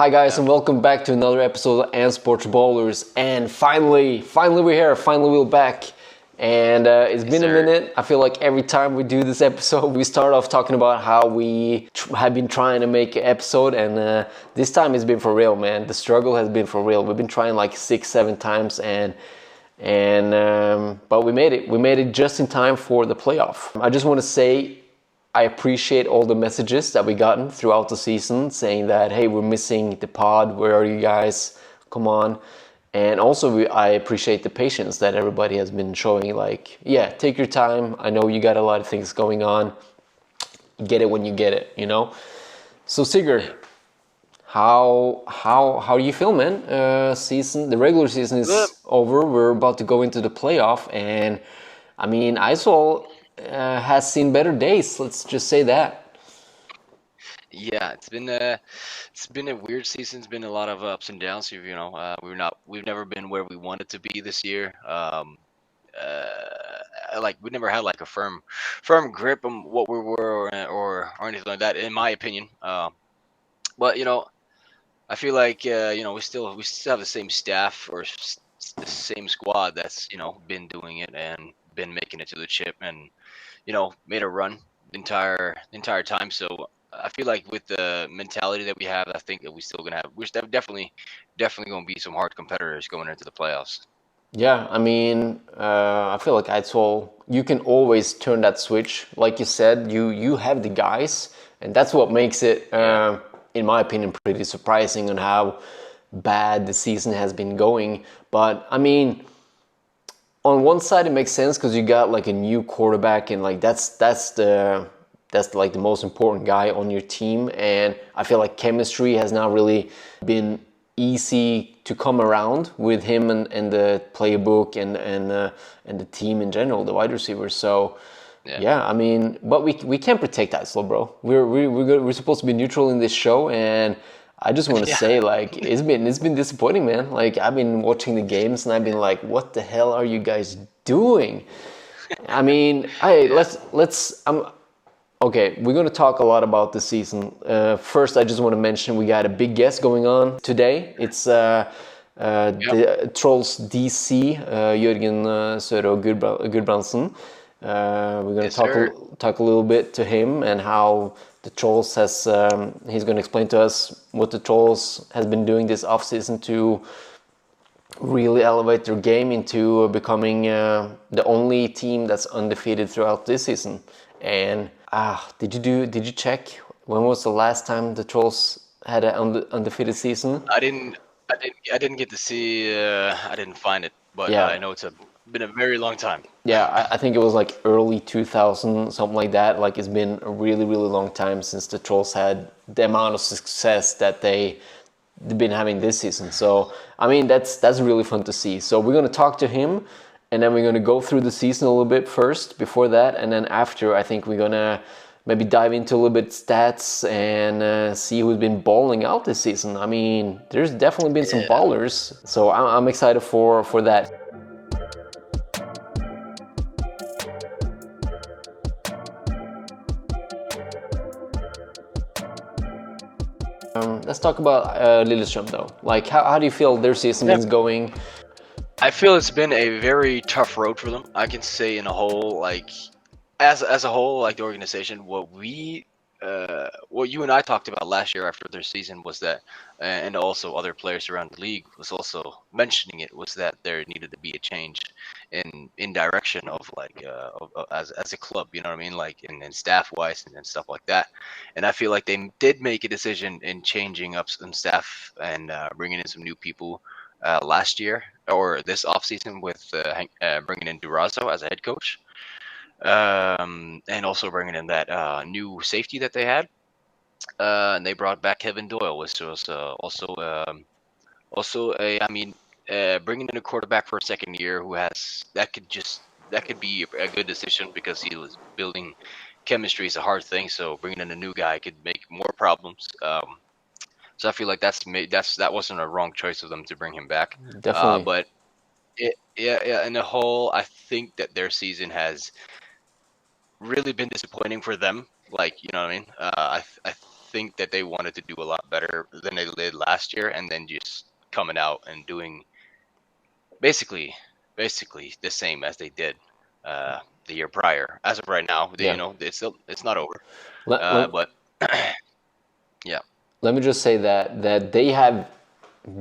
Hi guys, and welcome back to another episode of AMsportsBALLERS. And finally we're here. Finally we're back. And it's been a minute. I feel like every time we do this episode, we start off talking about how we have been trying to make an episode, and this time it's been for real, man. The struggle has been for real. We've been trying like 6-7 times, but we made it. We made it just in time for the playoff. I just want to say I appreciate all the messages that we gotten throughout the season saying that, hey, we're missing the pod. Where are you guys? Come on. And also, I appreciate the patience that everybody has been showing. Like, yeah, take your time. I know you got a lot of things going on. Get it when you get it, you know? So, Sigurd, how do you feel, man? The regular season is over. We're about to go into the playoff. And, I mean, ISOL has seen better days. Let's just say that. Yeah, it's been a weird season. It's been a lot of ups and downs. We've never been where we wanted to be this year. Like we never had like a firm grip on what we were or anything like that, in my opinion. But I feel like we still have the same staff or the same squad that's been doing it and been making it to the chip and made a run the entire time. So I feel like with the mentality that we have, I think that we're definitely going to be some hard competitors going into the playoffs. Yeah, I mean, I feel like you can always turn that switch. Like you said, you have the guys, and that's what makes it, in my opinion, pretty surprising on how bad the season has been going. But I mean, on one side it makes sense because you got like a new quarterback, and like that's like the most important guy on your team, and I feel like chemistry has now really been easy to come around with him and the playbook and the team in general, the wide receivers. So yeah, I mean, but we can't protect ISO, bro. We're supposed to be neutral in this show, and I just want to say, like, it's been disappointing, man. Like, I've been watching the games and I've been like, what the hell are you guys doing? I mean, okay, we're going to talk a lot about the season. First, I just want to mention we got a big guest going on today. It's the Trolls DC, Jørgen Sørå Guldbrandsen. We're going to talk a little bit to him and how the Trolls he's going to explain to us what the Trolls has been doing this offseason to really elevate their game into becoming the only team that's undefeated throughout this season. And did you check when was the last time the Trolls had an undefeated season? I didn't get to see. I didn't find it, but I know it's been a very long time. Yeah, I think it was like early 2000, something like that. Like, it's been a really, really long time since the Trolls had the amount of success that they've been having this season. So, I mean, that's really fun to see. So we're going to talk to him, and then we're going to go through the season a little bit first before that. And then after, I think we're going to maybe dive into a little bit stats and see who's been balling out this season. I mean, there's definitely been some ballers. So I'm excited for that. Let's talk about Lillestrøm, though. Like, how do you feel their season is going? I feel it's been a very tough road for them. I can say in a whole, like, as a whole, like the organization, what you and I talked about last year after their season was that, and also other players around the league was also mentioning it, was that there needed to be a change in direction of like as a club, you know what I mean, like in staff wise and stuff like that. And I feel like they did make a decision in changing up some staff and bringing in some new people last year or this offseason with bringing in Durazo as a head coach. And also bringing in that new safety that they had. And they brought back Kevin Doyle, which was bringing in a quarterback for a second year who has that could be a good decision because he was building chemistry is a hard thing. So bringing in a new guy could make more problems. So I feel like that wasn't a wrong choice of them to bring him back. Definitely. But in the whole, I think that their season has really been disappointing for them. Like, you know what I mean? I think that they wanted to do a lot better than they did last year, and then just coming out and doing basically the same as they did the year prior. As of right now, Yeah. it's not over. Let, But yeah, let me just say that they have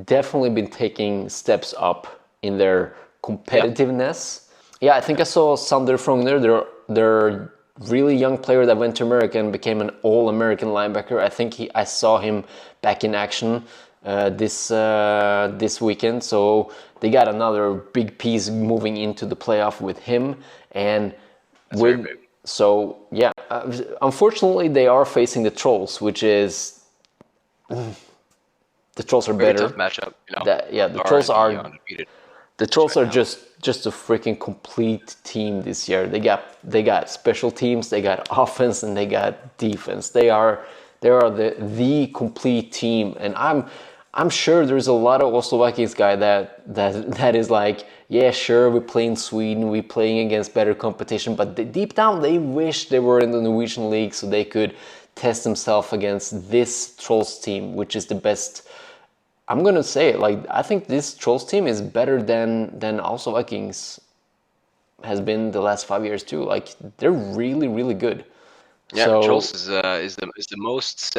definitely been taking steps up in their competitiveness. Yeah, I think I saw Sander Frogner, their really young player that went to America and became an All-American linebacker. I think I saw him back in action this weekend. So they got another big piece moving into the playoff with him, and that's very big. So yeah, unfortunately they are facing the Trolls, which is the Trolls are Very better. tough matchup. The Trolls are undefeated. the Trolls right are now. just a freaking complete team this year. They got special teams, they got offense, and they got defense. They are the complete team, and I'm sure there's a lot of Oslo Vikings guy that is like, yeah, sure, we're playing Sweden, we're playing against better competition, but deep down they wish they were in the Norwegian league so they could test themselves against this Trolls team, which is the best. I'm gonna say it, like, I think this Trolls team is better than also Vikings has been the last 5 years too. Like, they're really, really good. Yeah, So Trolls is the most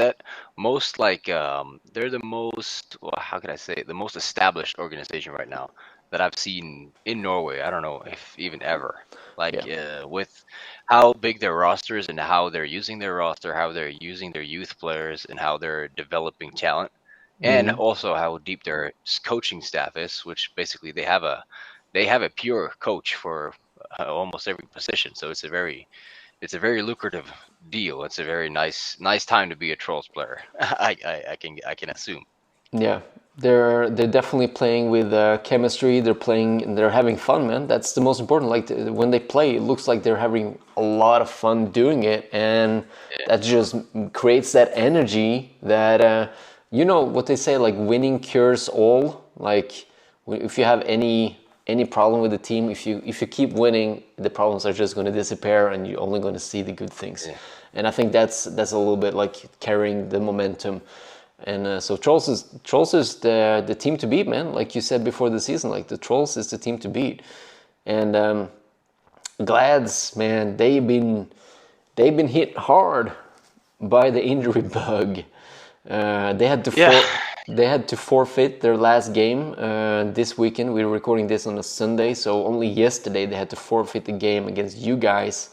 most like they're the most, well, how could I say it, the most established organization right now that I've seen in Norway. I don't know if even ever. Like yeah. with how big their roster is and how they're using their roster, how they're using their youth players, and how they're developing talent, and also how deep their coaching staff is, which basically they have a pure coach for almost every position. So it's a very lucrative deal. It's a very nice time to be a Trolls player. I can assume. Yeah, they're definitely playing with chemistry. They're playing and they're having fun, man. That's the most important. Like when they play, it looks like they're having a lot of fun doing it, and that just creates that energy that you know what they say, like winning cures all. Like if you have any problem with the team, if you keep winning, the problems are just going to disappear, and you're only going to see the good things. Yeah. And I think that's a little bit like carrying the momentum. And so Trolls is the team to beat, man. Like you said before the season, like the Trolls is the team to beat. And Glads, man, they've been hit hard by the injury bug. They had to they had to forfeit their last game this weekend. We're recording this on a Sunday, so only yesterday they had to forfeit the game against you guys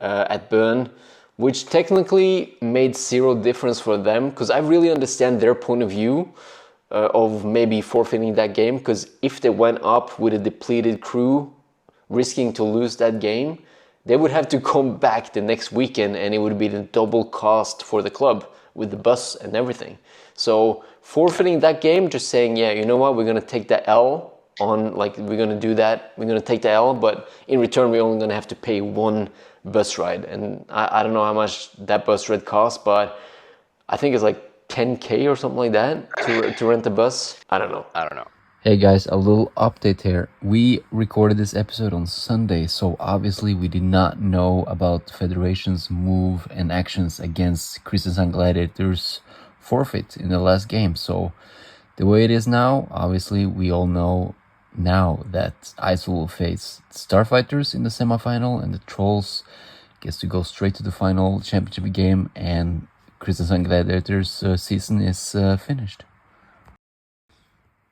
at Bern, which technically made zero difference for them, because I really understand their point of view of maybe forfeiting that game, because if they went up with a depleted crew, risking to lose that game, they would have to come back the next weekend, and it would be the double cost for the club with the bus and everything. So forfeiting that game, just saying, yeah, you know what, we're gonna take the L on, like, we're gonna do that, we're gonna take the L, but in return we're only gonna have to pay one bus ride. And I don't know how much that bus ride costs, but I think it's like 10K or something like that to rent a bus. I don't know. Hey guys, a little update here. We recorded this episode on Sunday, so obviously we did not know about Federation's move and actions against Kristiansand Gladiators' forfeit in the last game. So the way it is now, obviously we all know now that ISO will face Starfighters in the semifinal, and the Trolls gets to go straight to the final championship game, and Kristiansand Gladiators' season is finished.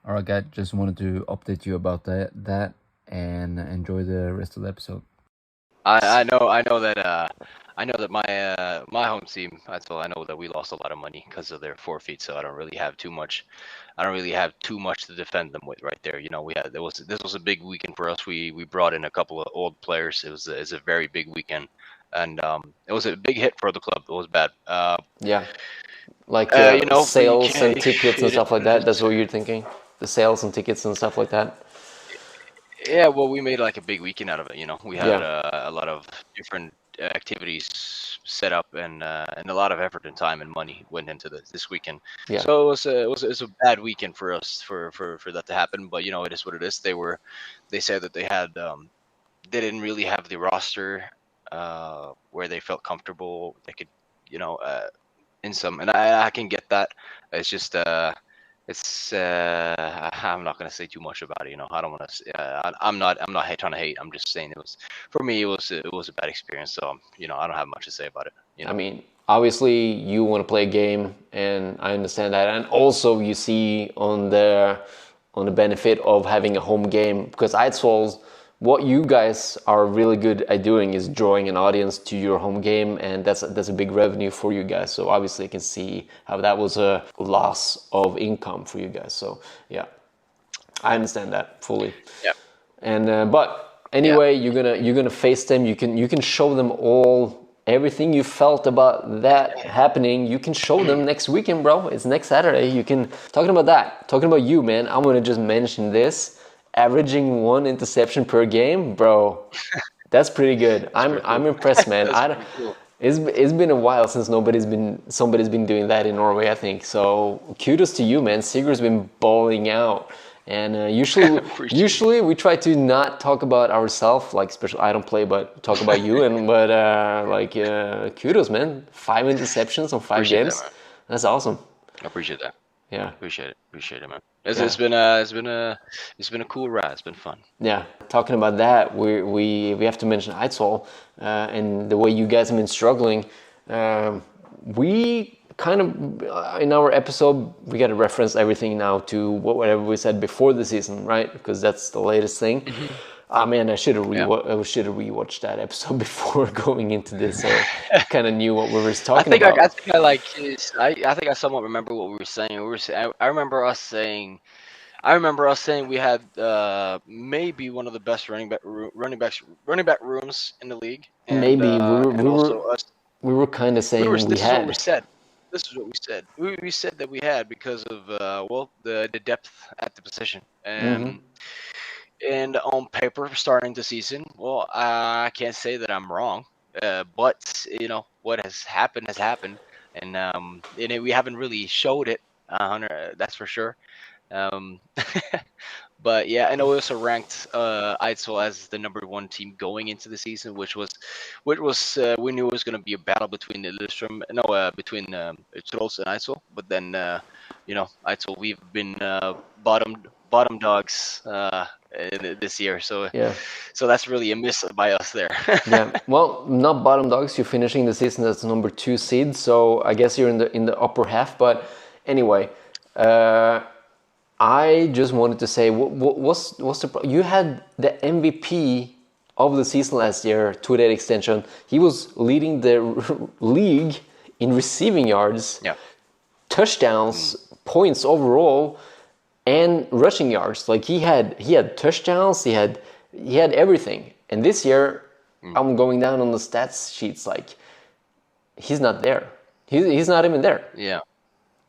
Alright guys, just wanted to update you about that and enjoy the rest of the episode. I know that my home team, I know that we lost a lot of money because of their forfeit, so I don't really have too much to defend them with right there. You know, this was a big weekend for us. We brought in a couple of old players. It's a very big weekend, and it was a big hit for the club. It was bad. Yeah, like sales and we tickets and stuff like that. That's what you're thinking? The sales and tickets and stuff like that? Yeah, well, we made like a big weekend out of it. You know, we had Yeah. a lot of different activities set up, and a lot of effort and time and money went into this weekend. Yeah. So it was a bad weekend for us for that to happen. But you know, it is what it is. They said that they didn't really have the roster where they felt comfortable. They could, you know, in some, and I can get that. It's just I'm not gonna say too much about it. I don't want to. I'm not trying to hate. I'm just saying it was, for me, it was a bad experience. So I don't have much to say about it. I mean, obviously you want to play a game, and I understand that. And also you see on the benefit of having a home game, because Eidsvoll, what you guys are really good at doing is drawing an audience to your home game, and that's a big revenue for you guys. So obviously you can see how that was a loss of income for you guys. So yeah, I understand that fully. Yeah. And but anyway, you're gonna face them. You can show them all everything you felt about that happening. You can show them next weekend, bro. It's next Saturday. You can talking about you, man. I'm gonna just mention this. Averaging 1 interception per game, bro. That's pretty good. I'm impressed, man. Cool. It's been a while since somebody's been doing that in Norway, I think. So kudos to you, man. Sigurd's been balling out. And usually we try to not talk about ourselves, like especially I don't play, but talk about you. Kudos, man. 5 interceptions on 5 games. That's awesome. I appreciate that. Yeah, appreciate it, man. It's been a cool ride. It's been fun. Yeah, talking about that, we have to mention Eidsvoll and the way you guys have been struggling. We kind of in our episode we got to reference everything now to whatever we said before the season, right? Because that's the latest thing. Man, I should have rewatched that episode before going into this. So I kind of knew what we were talking about. I think I somewhat remember what we were saying. I remember us saying we had maybe one of the best running back rooms in the league. And, maybe we were kind of saying this is what we said. This is what we said. We said that we had because of the depth at the position. And on paper, starting the season, well, I can't say that I'm wrong, but what has happened, and we haven't really showed it, that's for sure. But yeah, and I also ranked Eidsvoll as the #1 team going into the season, which was we knew it was going to be a battle between between Troels and Eidsvoll, but then Eidsvoll, we've been bottom dogs this year, so yeah. So that's really a miss by us there. Yeah, well, not bottom dogs. You're finishing the season as the #2 seed, so I guess you're in the upper half. But anyway, I just wanted to say, you had the MVP of the season last year, 2-day extension. He was leading the league in receiving yards, touchdowns, points overall, and rushing yards. Like he had touchdowns, he had everything. And this year, I'm going down on the stats sheets, like he's not there. He's not even there. Yeah.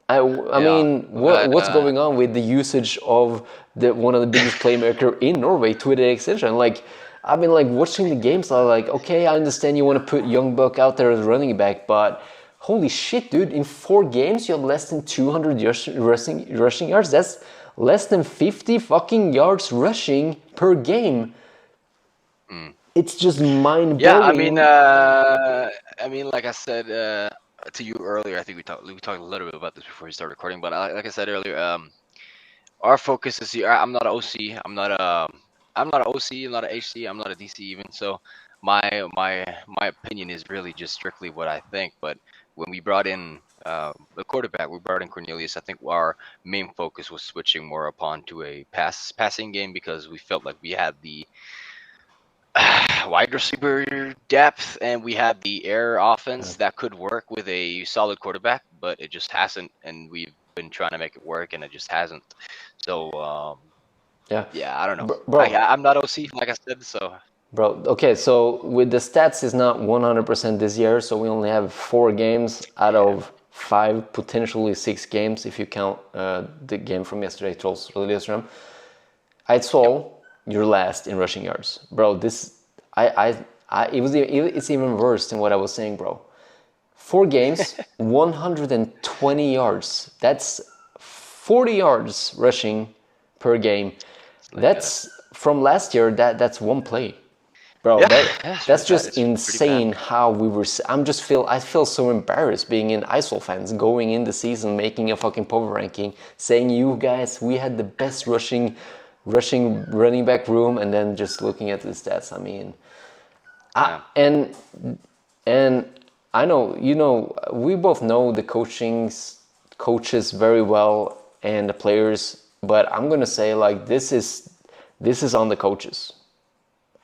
I mean, what's going on with the usage of one of the biggest playmaker in Norway, 2-day extension? Like, I've been like watching the games. I'm like, okay, I understand you want to put Young Buck out there as running back, but holy shit, dude! In 4 games, you have less than 200 rushing yards. That's less than 50 fucking yards rushing per game. It's just mind blowing. Yeah, I mean, like I said to you earlier, I think we talked a little bit about this before we started recording. But like I said earlier, our focus is here. I'm not an OC. I'm not an OC. I'm not an HC. I'm not a DC even. So my opinion is really just strictly what I think. But when we brought in the quarterback, we brought in Cornelius. I think our main focus was switching more upon to a passing game because we felt like we had the wide receiver depth and we had the air offense that could work with a solid quarterback, but it just hasn't, and we've been trying to make it work and it just hasn't. So I don't know, bro. I'm not OC, like I said, so bro, okay, so with the stats is not 100% this year, so we only have 4 games out of 5, potentially 6 games if you count the game from yesterday, Trolls Lillestrøm. Eidsvoll, you're last in rushing yards, bro. It's even worse than what I was saying, bro. 4 games, 120 yards. That's 40 yards rushing per game. That's from last year. That's 1 play, bro, Yeah, that's it's pretty bad. just It's pretty insane bad. how we were. I feel so embarrassed being in ISO fans going in the season, making a fucking power ranking, saying you guys we had the best rushing running back room, and then just looking at the stats. I mean, Yeah. and I know we both know the coaches very well and the players, but I'm gonna say like this is on the coaches.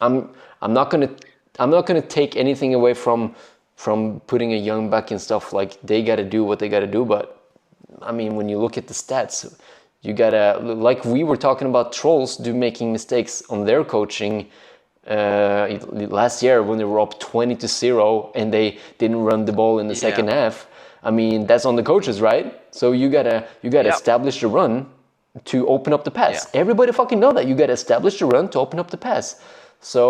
I'm not gonna take anything away from putting a young back and stuff. Like they gotta do what they gotta do, but I mean when you look at the stats, you gotta, like we were talking about Trolls making mistakes on their coaching last year when they were up 20-0 and they didn't run the ball in the second half. I mean that's on the coaches, right? So you gotta establish the run to open up the pass. Yeah. Everybody fucking know that you gotta establish the run to open up the pass. So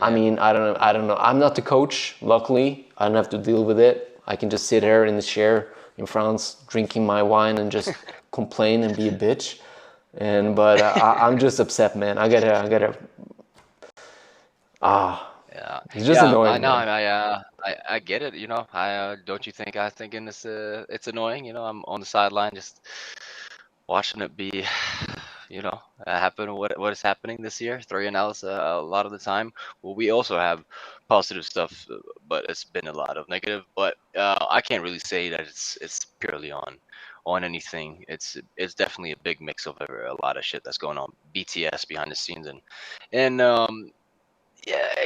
I mean I don't know. I'm not the coach. Luckily I don't have to deal with it. I can just sit here in the chair in France drinking my wine and just complain and be a bitch. But I'm just upset, man. I gotta. Yeah, It's just annoying, I know. man. I get it. I don't you think I think it's annoying. I'm on the sideline just watching it be, happen. What is happening this year? 3-0 a lot of the time. Well, we also have positive stuff, but it's been a lot of negative. But I can't really say that it's purely on anything. It's definitely a big mix of a lot of shit that's going on. BTS behind the scenes and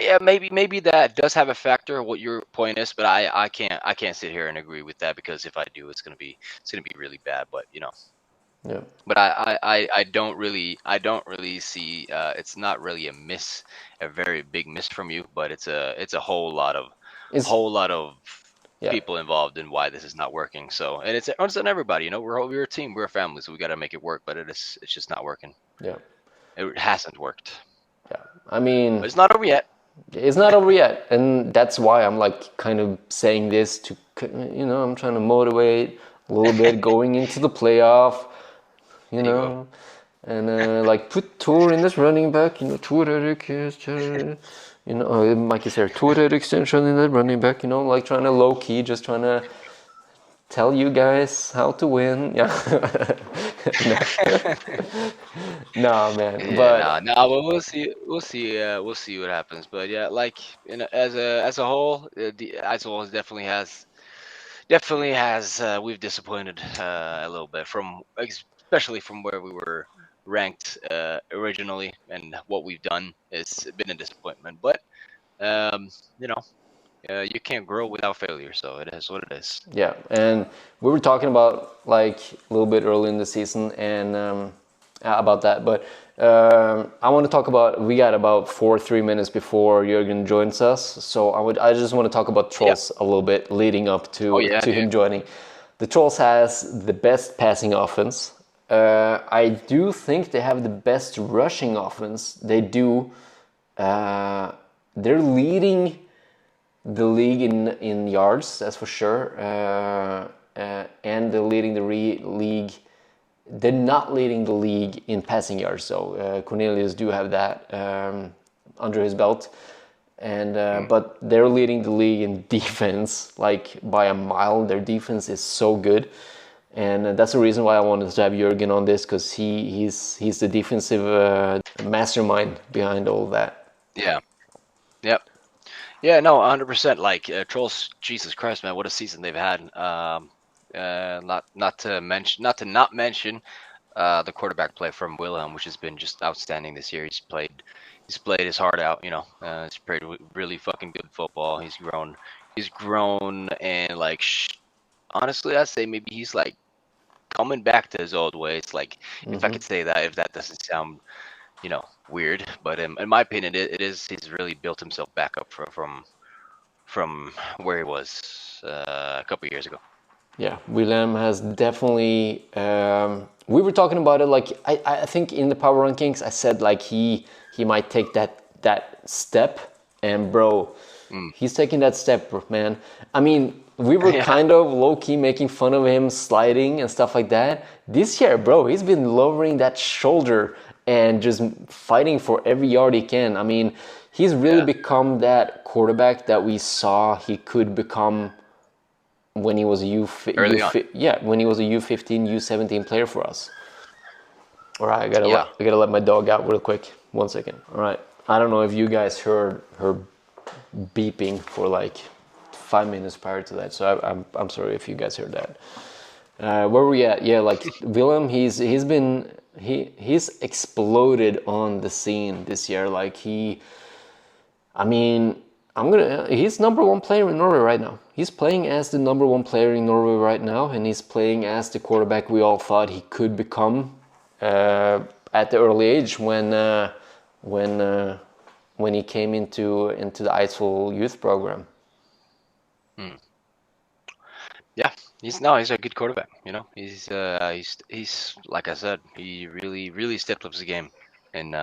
yeah, maybe that does have a factor. What your point is, but I can't sit here and agree with that because if I do, it's gonna be really bad. But Yeah. but I don't really see it's not really a very big miss from you, but it's a whole lot of It's yeah. people involved in why this is not working. So and it's on everybody. We're a team, we're a family, so we got to make it work. But it's just not working. Yeah. It hasn't worked. Yeah. I mean, But it's not over yet. it's not over yet, and that's why I'm like kind of saying this to, I'm trying to motivate a little bit going into the playoff, There you go. and like put Tor in this running back, Tor Erik, Mike is here, Tor extension in the running back, like trying to low key, just trying to tell you guys how to win. Yeah. No, man. Yeah, But no, but we'll see what happens. But yeah, like as a whole, the Isol's definitely has we've disappointed a little bit especially from where we were ranked originally, and what we've done has been a disappointment. But um, you know, you can't grow without failure, so it is what it is. yeah, and we were talking about like a little bit early in the season and about that, but I want to talk about. We got about 3 minutes before Jørgen joins us, so I just want to talk about Trolls a little bit leading up to Oh yeah, him joining. The Trolls has the best passing offense. I do think they have the best rushing offense. They do. They're leading the league in yards, that's for sure, and they're leading the league. They're not leading the league in passing yards, so Cornelius do have that under his belt, and but they're leading the league in defense like by a mile. Their defense is so good, and that's the reason why I wanted to have Jørgen on this, because he's the defensive mastermind behind all that. yeah, yep. Yeah, no, 100%. Like Trolls, Jesus Christ, man, what a season they've had. Not to not mention the quarterback play from Wilhelm, which has been just outstanding this year. He's played his heart out. He's played really fucking good football. He's grown, and like honestly, I'd say maybe he's like coming back to his old ways. Like if I could say that, if that doesn't sound weird, but in my opinion, it is. He's really built himself back up from where he was a couple years ago. Yeah, Willem has definitely. We were talking about it. Like I think in the power rankings, I said like he might take that step, and bro, he's taking that step, man. I mean, we were kind of low key making fun of him sliding and stuff like that. This year, bro, he's been lowering that shoulder and just fighting for every yard he can. I mean, he's really become that quarterback that we saw he could become when he was a when he was a U15, U17 player for us. All right, I gotta let my dog out real quick. 1 second. All right. I don't know if you guys heard her beeping for like 5 minutes prior to that, so I'm sorry if you guys heard that. Where were we at? Yeah, like Willem, he's exploded on the scene this year. Like he's number one player in Norway right now. He's playing as the number one player in Norway right now, and he's playing as the quarterback we all thought he could become at the early age when he came into the Eidsvoll youth program. Yeah, he's a good quarterback. You know, he's like I said, he really stepped up his game, and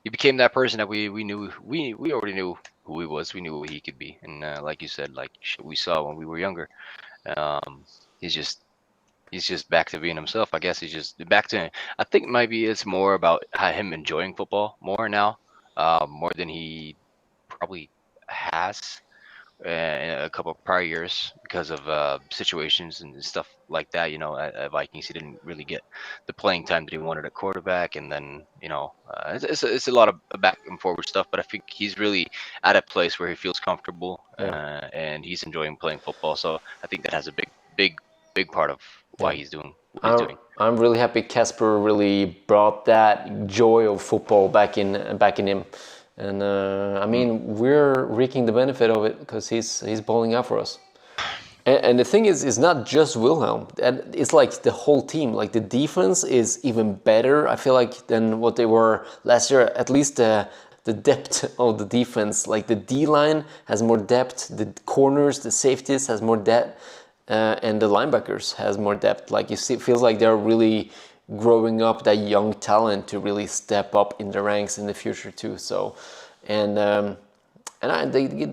he became that person that we knew we already knew who he was. We knew who he could be, and like you said, like we saw when we were younger. He's just back to being himself. I guess he's just back to. I think maybe it's more about him enjoying football more now, more than he probably has in a couple of prior years because of situations and stuff like that. You know, at Vikings, he didn't really get the playing time that he wanted at quarterback, and then it's a lot of back and forward stuff. But I think he's really at a place where he feels comfortable and he's enjoying playing football. So I think that has a big part of why he's doing what he's doing. I'm really happy Casper really brought that joy of football back in him. And we're reaping the benefit of it because he's bowling out for us. And the thing is, it's not just Wilhelm. It's like the whole team. Like the defense is even better, I feel like, than what they were last year. At least the depth of the defense. Like the D-line has more depth. The corners, the safeties has more depth. And the linebackers has more depth. Like you see, it feels like they're really growing up that young talent to really step up in the ranks in the future too. So, they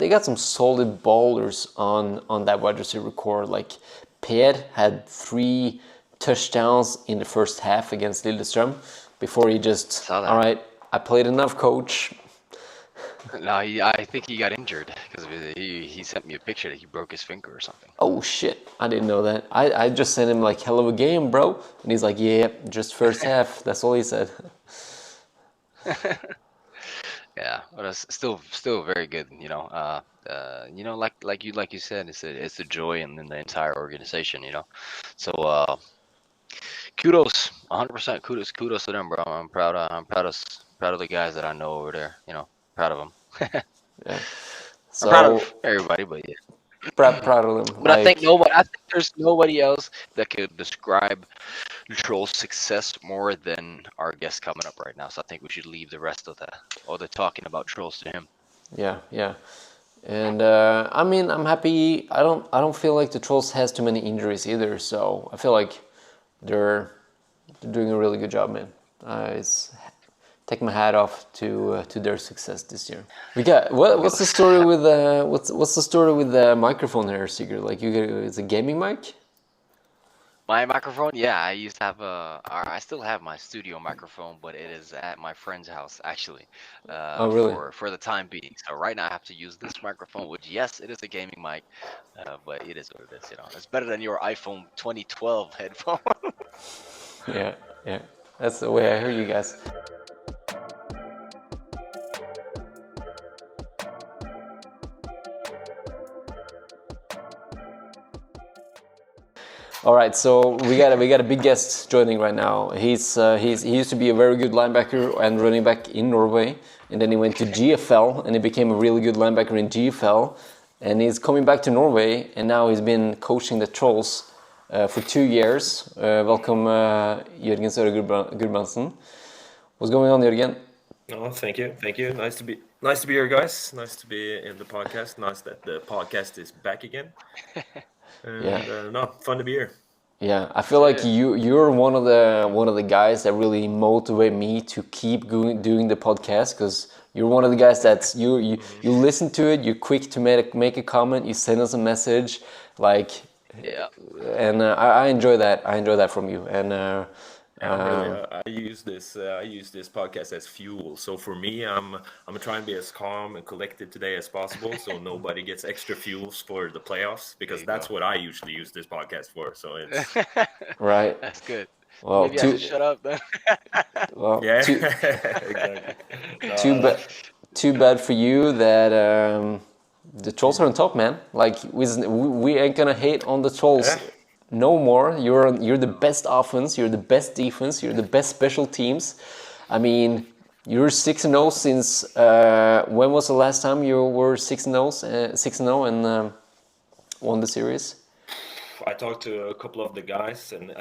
got some solid bowlers on that wide receiver core. Like Per had 3 touchdowns in the first half against Lillestrøm before he just, all right, I played enough, coach. No, I think he got injured because he sent me a picture that he broke his finger or something. Oh shit, I didn't know that. I just sent him like, hell of a game, bro. And he's like, yeah, just first half. That's all he said. Yeah, but it's still very good. Like you said, it's the joy in the entire organization. So kudos, 100% kudos to them, bro. I'm proud of the guys that I know over there. Proud of them. Yeah. So, I'm proud of everybody, but yeah. Proud of them. But I think there's nobody else that could describe Troll's success more than our guest coming up right now. So I think we should leave the rest of the talking about Trolls to him. Yeah. And I'm happy. I don't feel like the Trolls has too many injuries either. So I feel like they're doing a really good job, man. Take my hat off to their success this year. We got what's the story with what's the story with the microphone here, Sigurd? Like it's a gaming mic? My microphone, yeah, I used to have I still have my studio microphone, but it is at my friend's house actually. Oh, really? For the time being. So right now I have to use this microphone, which yes, it is a gaming mic, but it is what it is. It's better than your iPhone 2012 headphone. Yeah, that's the way I hear you guys. All right, so we got a big guest joining right now. He used to be a very good linebacker and running back in Norway, and then he went to GFL and he became a really good linebacker in GFL, and he's coming back to Norway, and now he's been coaching the Trolls for 2 years. Welcome, Jørgen Sørå Guldbrandsen. What's going on, Jørgen? Oh, thank you. Nice to be here, guys. Nice to be in the podcast. Nice that the podcast is back again. And, fun to be here. Yeah, I feel like you're one of the guys that really motivate me to keep doing the podcast, because you're one of the guys that you listen to it, you're quick to make a comment, you send us a message, like, and I enjoy that. I enjoy that from you, and I use this podcast as fuel. So for me, I'm trying to be as calm and collected today as possible, so nobody gets extra fuels for the playoffs, because that's what I usually use this podcast for. So it's Right. That's good. Well, Maybe I should shut up then. yeah, too exactly. too bad. Too bad for you that the trolls are on top, man. Like we ain't gonna hate on the trolls Yeah. no more. You're the best offense. You're the best defense. You're the best special teams. I mean, you're 6-0 since when was the last time you were 6-0 and won the series? I talked to a couple of the guys, and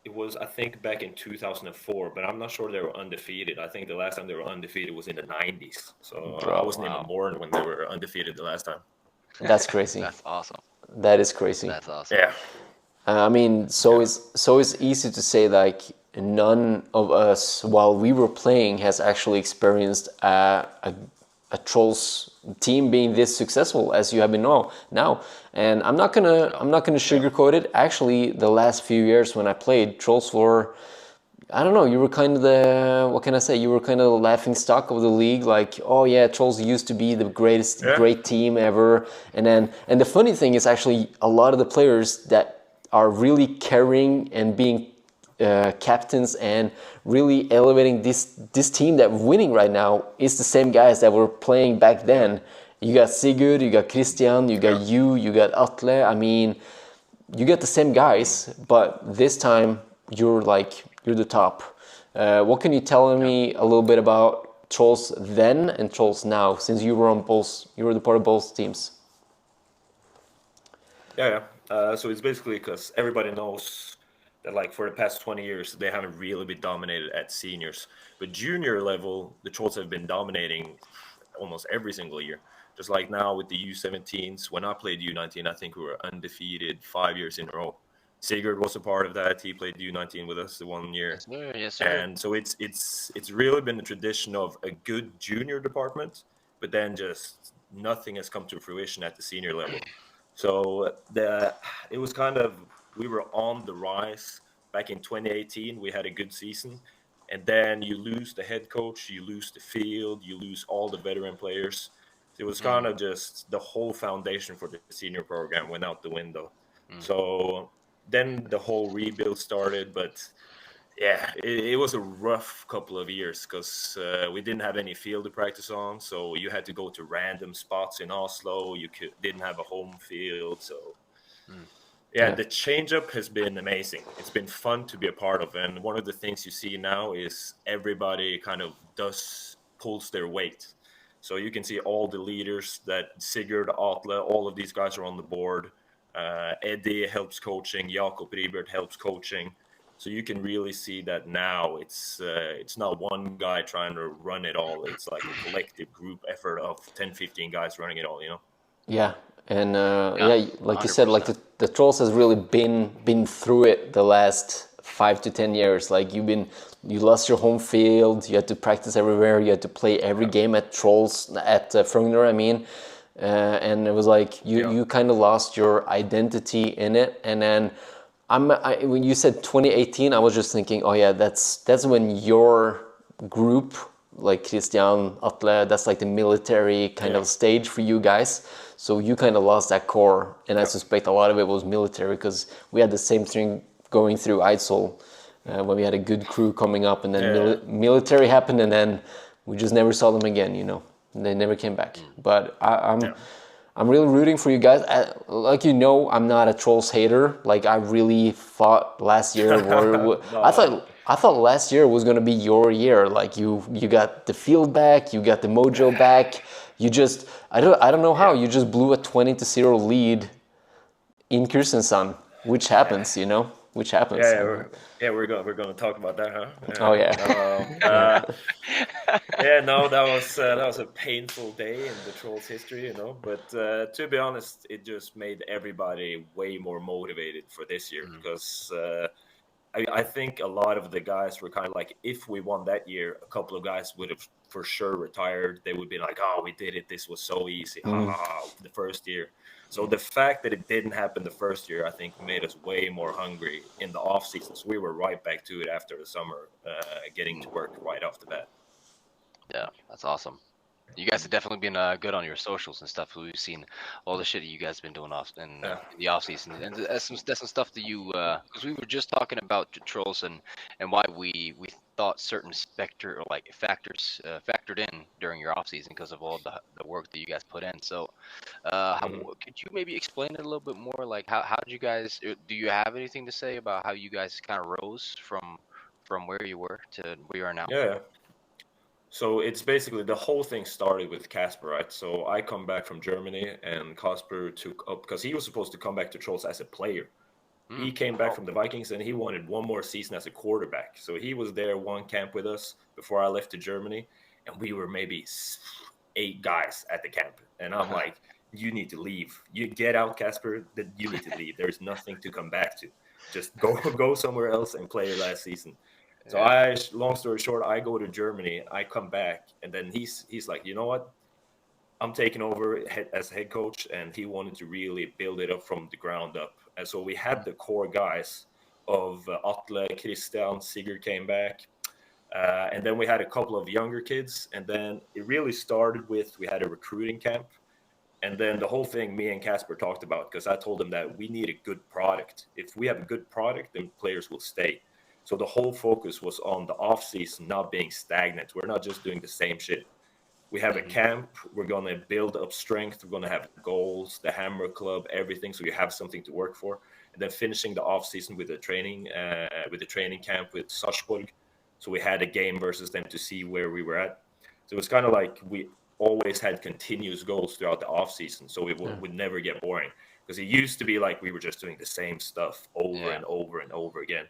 it was, I think, back in 2004, but I'm not sure they were undefeated. I think the last time they were undefeated was in the 90s. So I wasn't even born when they were undefeated the last time. That's crazy. That's awesome. That is crazy. That's awesome. Yeah. I mean, so it's easy to say like none of us while we were playing has actually experienced a trolls team being this successful as you have been now. And I'm not gonna sugarcoat it. Actually, the last few years when I played, trolls were, I don't know, you were kind of the, what can I say? You were kind of the laughing stock of the league. Like, oh yeah, trolls used to be the great team ever. And the funny thing is actually a lot of the players that are really carrying and being captains and really elevating this team that we're winning right now is the same guys that were playing back then. You got Sigurd, you got Christian, you got you got Atle. I mean, you get the same guys, but this time you're the top. What can you tell me a little bit about trolls then and trolls now, since you were the part of both teams? Yeah. So it's basically because everybody knows that, like, for the past 20 years, they haven't really been dominated at seniors. But junior level, the Trolls have been dominating almost every single year. Just like now with the U17s, when I played U19, I think we were undefeated 5 years in a row. Sigurd was a part of that. He played U19 with us the 1 year. Yes, sir. And so it's really been a tradition of a good junior department, but then just nothing has come to fruition at the senior level. So it was kind of, we were on the rise. Back in 2018, we had a good season. And then you lose the head coach, you lose the field, you lose all the veteran players. It was kind of just the whole foundation for the senior program went out the window. So then the whole rebuild started. But yeah, it was a rough couple of years because we didn't have any field to practice on. So you had to go to random spots in Oslo. You didn't have a home field. So yeah, the change-up has been amazing. It's been fun to be a part of. And one of the things you see now is everybody kind of pulls their weight. So you can see all the leaders that Sigurd, Atle, all of these guys are on the board. Eddie helps coaching. Jakob Ribert helps coaching. So you can really see that now it's not one guy trying to run it all. It's like a collective group effort of 10, 15 guys running it all, you know? Yeah. And like you 100%. said, like the Trolls has really been through it the last 5 to 10 years. Like you lost your home field, you had to practice everywhere, you had to play every game at Frogner, I mean. And it was like you kind of lost your identity in it. And then when you said 2018, I was just thinking, oh yeah, that's when your group, like Christian, Atle, that's like the military kind of stage for you guys. So you kind of lost that core, and I suspect a lot of it was military because we had the same thing going through Eidsvoll when we had a good crew coming up, and then military happened, and then we just never saw them again, you know. And they never came back. But I'm really rooting for you guys. Like you know, I'm not a Trolls hater. Like I really thought last year, I thought last year was gonna be your year. Like you got the field back, you got the mojo back. You just I don't know how you just blew a 20-0 lead in Kristiansand, which happens, you know, which happens. We're going to talk about that, huh? Oh yeah. That was a painful day in the Trolls history, you know. But to be honest, it just made everybody way more motivated for this year because I think a lot of the guys were kind of like, if we won that year, a couple of guys would have for sure retired. They would be like, oh, we did it. This was so easy. Ha, ha, ha, the first year. So the fact that it didn't happen the first year, I think, made us way more hungry in the off season. So we were right back to it after the summer, getting to work right off the bat. Yeah, that's awesome. You guys have definitely been good on your socials and stuff. We've seen all the shit that you guys have been doing in the off season, and that's some stuff that you because we were just talking about the trolls and why we thought certain factors factored in during your off season because of all the work that you guys put in. So, could you maybe explain it a little bit more? Like how did you guys? Do you have anything to say about how you guys kind of rose from where you were to where you are now? Yeah. So it's basically the whole thing started with Casper, right? So I come back from Germany, and Casper took up because he was supposed to come back to Trolls as a player. He came back from the Vikings, and he wanted one more season as a quarterback. So he was there one camp with us before I left to Germany, and we were maybe 8 guys at the camp. And I'm like, you need to leave. You get out, Casper. That you need to leave. There's nothing to come back to. Just go somewhere else and play your last season. So long story short, I go to Germany, I come back, and then he's like, you know what? I'm taking over as head coach, and he wanted to really build it up from the ground up. And so we had the core guys of Atle, Christian, Sigurd came back. And then we had a couple of younger kids. And then it really started with, we had a recruiting camp. And then the whole thing me and Casper talked about, because I told him that we need a good product. If we have a good product, then players will stay. So the whole focus was on the off season not being stagnant. We're not just doing the same shit. We have a camp. We're going to build up strength. We're going to have goals, the Hammer Club, everything. So you have something to work for. And then finishing the off season with the training camp with Sarpsborg. So we had a game versus them to see where we were at. So it was kind of like we always had continuous goals throughout the off season. So it would never get boring, because it used to be like we were just doing the same stuff over and over and over again.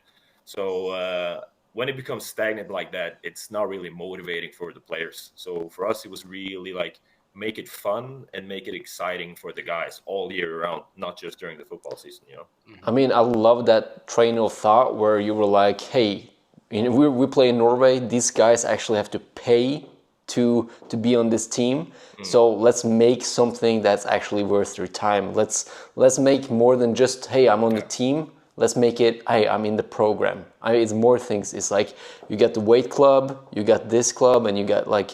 So when it becomes stagnant like that, it's not really motivating for the players. So for us, it was really like make it fun and make it exciting for the guys all year round, not just during the football season, you know? I mean, I love that train of thought where you were like, hey, we play in Norway. These guys actually have to pay to be on this team. So let's make something that's actually worth your time. Let's make more than just, hey, I'm on the team. Let's make it, hey, I'm in the program. It's more things. It's like you got the weight club, you got this club, and you got like,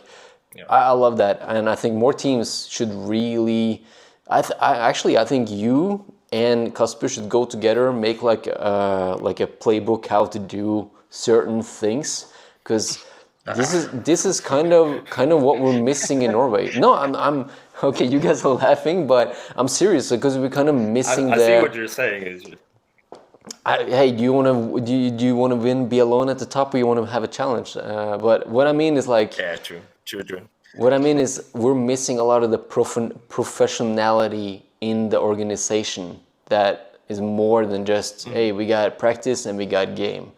I love that. And I think more teams should really, I think you and Kasper should go together, make like a playbook how to do certain things, because this is kind of what we're missing in Norway. No, I'm okay. You guys are laughing, but I'm serious, because we're kind of missing I see what you're saying is. Hey, do you want to win, be alone at the top, or you want to have a challenge? But what I mean is like, True. What I mean is we're missing a lot of the professionality in the organization that is more than just, hey, we got practice and we got game.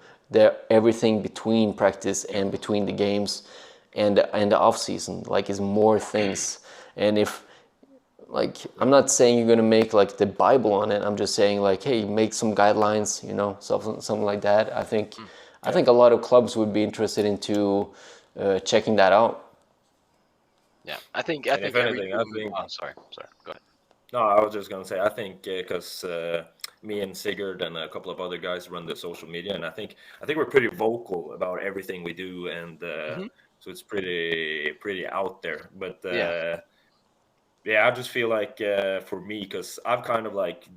Everything between practice and between the games and the off season, like, is more things. And if, like, I'm not saying you're gonna make like the Bible on it. I'm just saying like, hey, make some guidelines, something like that. I think a lot of clubs would be interested into checking that out. Yeah, I think. If anything, Oh, sorry. Go ahead. No, I was just gonna say, I think because me and Sigurd and a couple of other guys run the social media, and I think we're pretty vocal about everything we do, and so it's pretty out there. But I just feel like for me, because I've kind of like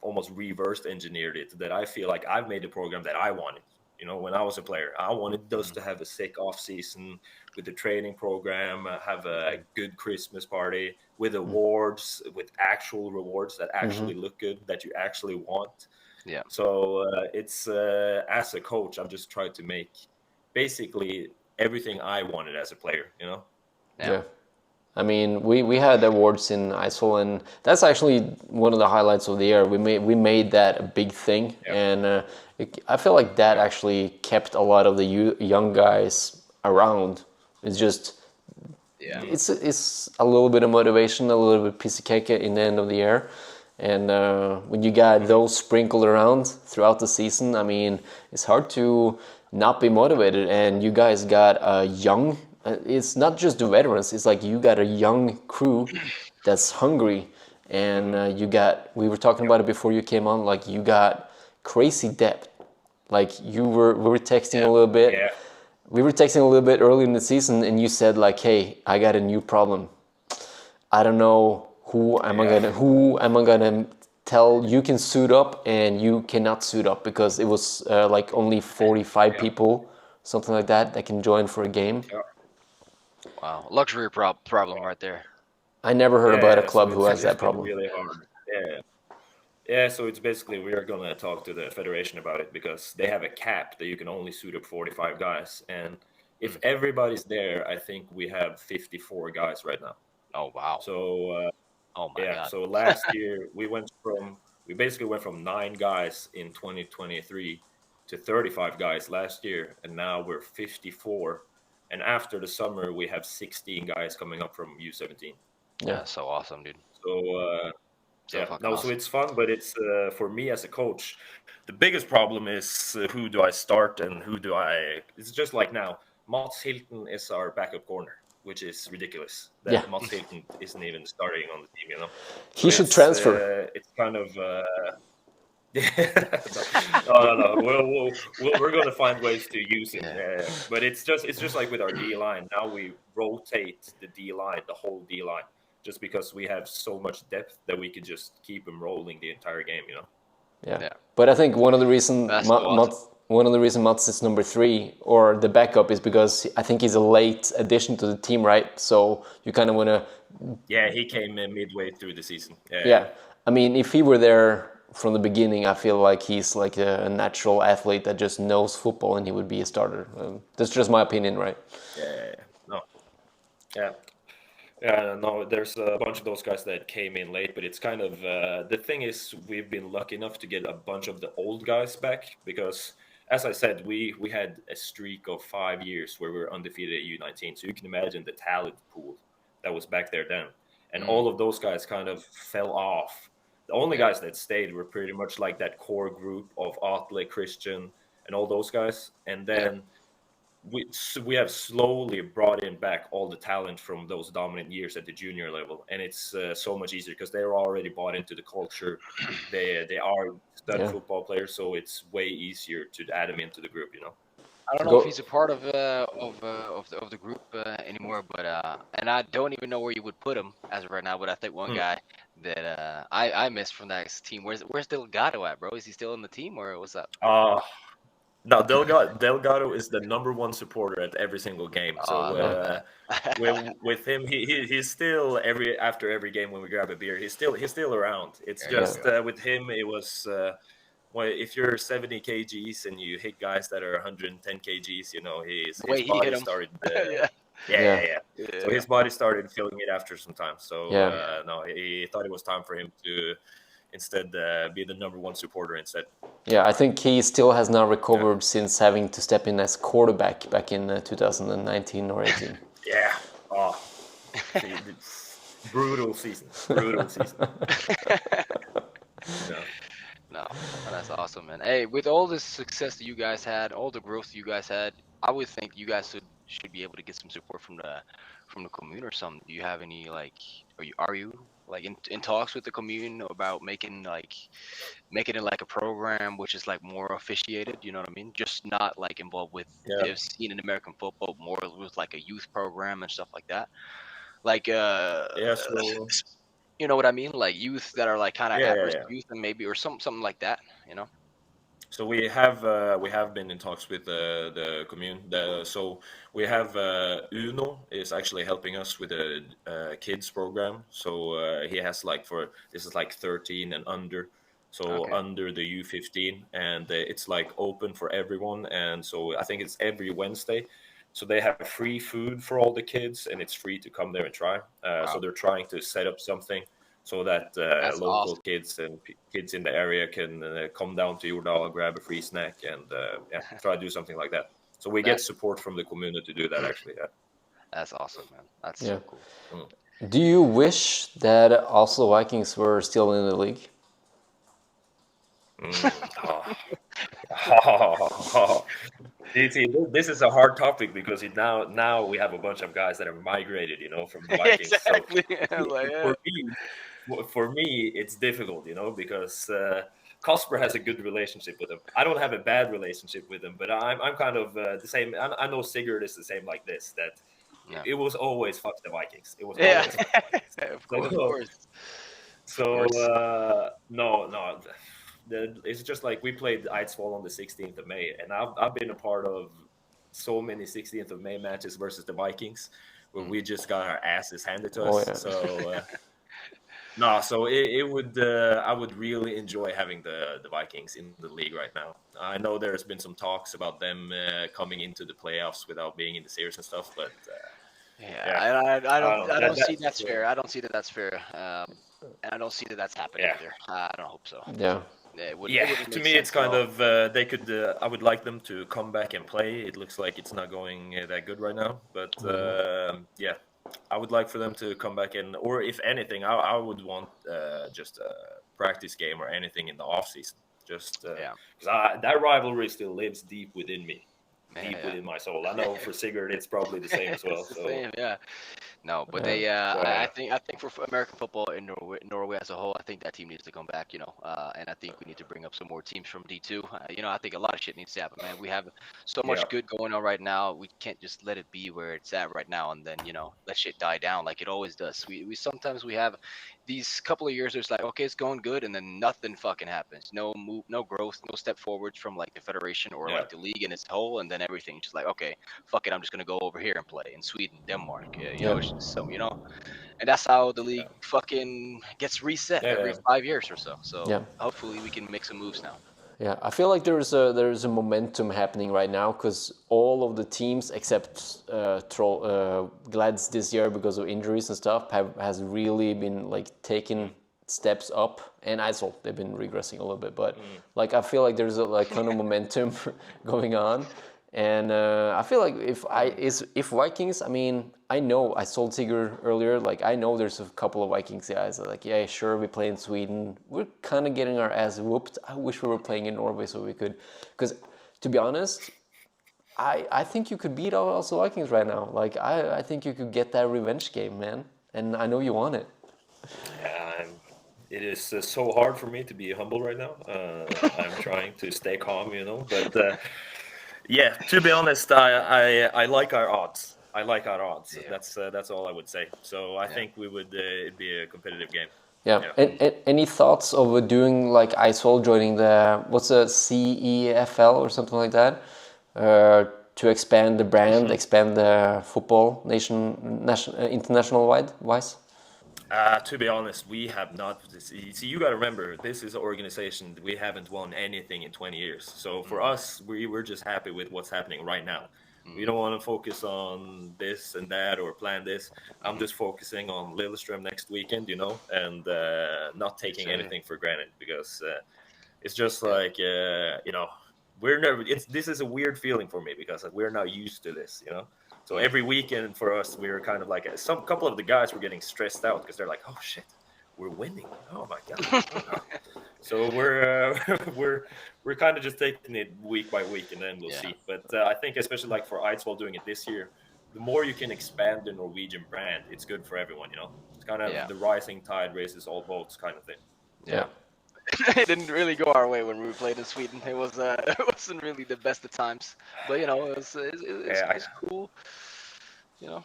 almost reversed engineered it, that I feel like I've made the program that I wanted. When I was a player, I wanted us to have a sick off season with the training program, have a good Christmas party with awards, with actual rewards that actually look good, that you actually want. Yeah. So it's as a coach, I've just tried to make basically everything I wanted as a player. Yeah. I mean, we had awards in ISO, and that's actually one of the highlights of the year. We made that a big thing, and I feel like that actually kept a lot of the young guys around. It's just, it's a little bit of motivation, a little bit piece of cake in the end of the year, And when you got those sprinkled around throughout the season, I mean, it's hard to not be motivated. And you guys got a young, it's not just the veterans, it's like you got a young crew that's hungry. And we were talking about it before you came on, like you got crazy depth. Like we were texting a little bit. Yeah. We were texting a little bit early in the season, and you said like, "Hey, I got a new problem. I don't know who am I gonna tell you can suit up and you cannot suit up because it was like only 45 people, something like that can join for a game." Yeah. Wow, luxury problem right there. I never heard about a So club who has that it's been problem. really hard. Yeah, so it's basically we are going to talk to the federation about it because they have a cap that you can only suit up 45 guys. And if everybody's there, I think we have 54 guys right now. Oh wow. So Oh my God. so last year we basically went from 9 guys in 2023 to 35 guys last year, and now we're 54. And after the summer, we have 16 guys coming up from U17. Yeah, so awesome, dude. So So yeah, fucking so awesome. it's fun, but it's for me as a coach, the biggest problem is who do I start and who do I? It's just like now, Mats Hilton is our backup corner, which is ridiculous. That Yeah. Mats Hilton isn't even starting on the team, you know. He should transfer. It's kind of. No. We're going to find ways to use it. But it's just like with our D line. Now we rotate the D line, the whole D line, just because we have so much depth that we could just keep them rolling the entire game, you know. Yeah. But I think one of the reasons Mats is number 3 or the backup is because I think he's a late addition to the team, right? So you kind of want to. Yeah, he came in midway through the season. Yeah. I mean, if he were there from the beginning, I feel like he's like a natural athlete that just knows football and he would be a starter. That's just my opinion, right? No, there's a bunch of those guys that came in late, but it's kind of the thing is we've been lucky enough to get a bunch of the old guys back because, as I said, we had a streak of 5 years where we were undefeated at U19. So you can imagine the talent pool that was back there then, and all of those guys kind of fell off. The only guys that stayed were pretty much like that core group of Atle, Christian, and all those guys, and then. We have slowly brought in back all the talent from those dominant years at the junior level, and it's so much easier because they're already bought into the culture. They are stud football players, so it's way easier to add them into the group. You know. I don't know if he's a part of the group anymore, but and I don't even know where you would put him as of right now. But I think one guy that I missed from that team. Where's Delgado at, bro? Is he still in the team or what's up? No, Delgado is the number 1 supporter at every single game. So with him, he's still after every game when we grab a beer, he's still around. It's just with him, it was if you're 70 kgs and you hit guys that are 110 kgs, you know, his body started. So his body started feeling it after some time. So no, he thought it was time for him to instead be the number 1 supporter instead. Yeah, I think he still has not recovered since having to step in as quarterback back in 2019 or 18. Yeah. Oh, brutal season. No, that's awesome, man. Hey, with all this success that you guys had, all the growth you guys had, I would think you guys should be able to get some support from the commune or something. Do you have any are you like in talks with the commune about making it like a program which is like more officiated, you know what I mean? Just not like involved with the scene in American football, more with like a youth program and stuff like that. Like you know what I mean? Like youth that are like kind of at-risk youth and maybe or something like that, you know? So we have been in talks with the commune. So we have Uno is actually helping us with a kids program. So he has this is like 13 and under, so under the U15, and it's like open for everyone. And so I think it's every Wednesday. So they have free food for all the kids, and it's free to come there and try. So they're trying to set up something so that local kids and kids in the area can come down to Jordal, grab a free snack, and try to do something like that. So we get support from the community to do that, actually. Yeah. That's awesome, man. That's so cool. Do you wish that also Vikings were still in the league? You see, this is a hard topic because now we have a bunch of guys that have migrated, from the Vikings. Exactly. So Like, for me, it's difficult, because Kasper has a good relationship with him. I don't have a bad relationship with him, but I'm kind of the same. I know Sigurd is the same like this. That Yeah. it was always fuck the Vikings. It was yeah, always fuck the Vikings. of course. So no. It's just like we played Eidsvoll on the 16th of May, and I've been a part of so many 16th of May matches versus the Vikings where we just got our asses handed to us. Yeah. So no, so it would I would really enjoy having the Vikings in the league right now. I know there's been some talks about them coming into the playoffs without being in the series and stuff, but I don't see that's that's fair. I don't see that that's fair. And I don't see that that's happening either. I don't hope so. Yeah. It wouldn't to make me, it's sense at kind all. of they could. I would like them to come back and play. It looks like it's not going that good right now, but I would like for them to come back and, or if anything, I would want just a practice game or anything in the off season, just because that rivalry still lives deep within me, within my soul. I know for Sigurd, it's probably the same as well. It's the So. same, yeah. No, but they, I think for American football in Norway as a whole, I think that team needs to come back, and I think we need to bring up some more teams from D2. I think a lot of shit needs to happen, man. We have so much good going on right now. We can't just let it be where it's at right now and then, let shit die down like it always does. We sometimes we have these couple of years where it's like, okay, it's going good, and then nothing fucking happens. No move, no growth, no step forwards from like the federation or like the league in its whole, and then everything just like, okay, fuck it, I'm just gonna go over here and play in Sweden, Denmark. It's just so and that's how the league fucking gets reset every 5 years or so. So hopefully we can make some moves now. Yeah, I feel like there's a momentum happening right now because all of the teams except Glads this year because of injuries and stuff has really been like taking steps up, and Eidsvoll they've been regressing a little bit, but like I feel like there's a like kind of momentum going on, and I feel like if Vikings, I mean, I know I told Sigurd earlier, like I know there's a couple of Vikings guys that are like, yeah, sure, we play in Sweden, we're kind of getting our ass whooped. I wish we were playing in Norway so we could, because to be honest, I think you could beat also Vikings right now. Like I think you could get that revenge game, man, and I know you want it. It is so hard for me to be humble right now. I'm trying to stay calm, but to be honest, I like our odds. I like our odds. Yeah. That's all I would say. So I think we would it'd be a competitive game. Yeah. And any thoughts of doing like Eidsvoll joining the what's a CEFL or something like that to expand the brand, expand the football international wise? To be honest, we have not. See, you got to remember, this is an organization we haven't won anything in 20 years. So for us, we're just happy with what's happening right now. We don't want to focus on this and that or plan this. I'm just focusing on Lillestrøm next weekend, and not taking anything for granted because it's just like we're never. This is a weird feeling for me because we're not used to this, So every weekend for us, we were kind of like some couple of the guys were getting stressed out because they're like, "Oh shit, we're winning! Oh my god!" So we're kind of just taking it week by week, and then we'll see. But I think especially like for Eidsvoll doing it this year, the more you can expand the Norwegian brand, it's good for everyone. It's kind of the rising tide raises all boats kind of thing. Yeah. It didn't really go our way when we played in Sweden. It wasn't really the best of times, but it's cool. Some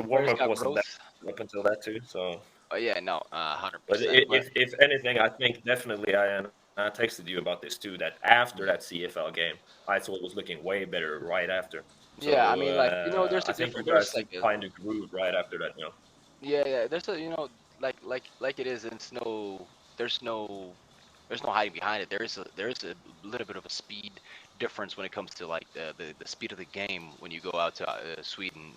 the warm up wasn't that up until that too. So. 100%. But if anything, I think definitely I texted you about this too. That after that CFL game, Eidsvoll was looking way better right after. So, I mean, like there's a different. There's like find a groove right after that, Yeah, there's a like it is. It's there's no hiding behind it. There's a little bit of a speed difference when it comes to like the speed of the game when you go out to Sweden.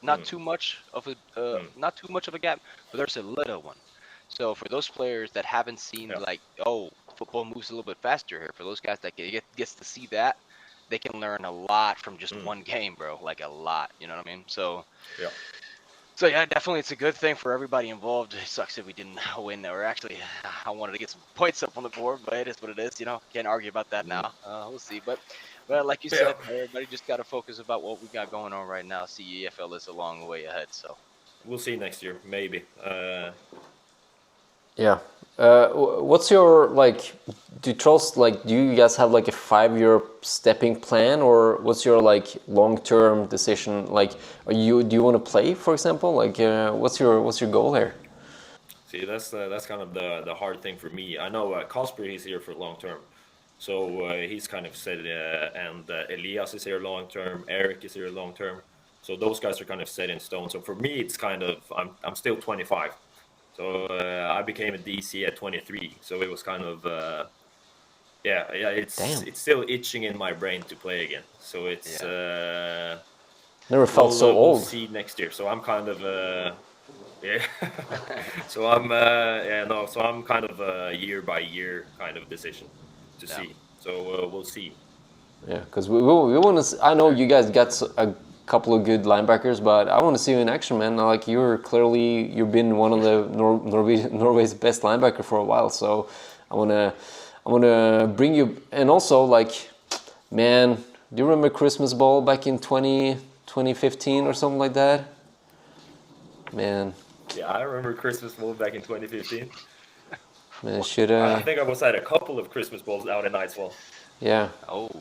Not too much of a gap, but there's a little one. So for those players that haven't seen football moves a little bit faster here, for those guys that gets to see that, they can learn a lot from just one game, bro. Like a lot, you know what I mean? So So yeah, definitely it's a good thing for everybody involved. It sucks that we didn't win, or actually, I wanted to get some points up on the board, but it is what it is. Can't argue about that now. We'll see. But like you Yeah. said, everybody just got to focus about what we got going on right now. CEFL is a long way ahead, so. We'll see next year, maybe. Yeah. What's your like? Do you guys have like a 5-year stepping plan, or what's your like long-term decision? Like, do you want to play, for example? Like, what's your goal here? See, that's kind of the hard thing for me. I know Kasper, he's here for long term, so he's kind of said, and Elias is here long term. Eric is here long term. So those guys are kind of set in stone. So for me, it's kind of I'm still 25. So I became a DC at 23. So it was kind of yeah. It's Damn. it's still itching in my brain to play again. So it's Never felt so we'll old. see next year. So I'm kind of yeah. So I'm kind of a year by year kind of decision to see. So we'll see. Yeah, because we want to. I know you guys got a couple of good linebackers, but I want to see you in action, man. Like you've been one of the Norway's best linebacker for a while. So I wanna bring you. And also, like, man, do you remember Christmas Bowl back in 2015 or something like that? Man. Yeah, I remember Christmas Bowl back in 2015. Man, should I think I was at a couple of Christmas Bowls out in Eidsvoll. Yeah. Oh.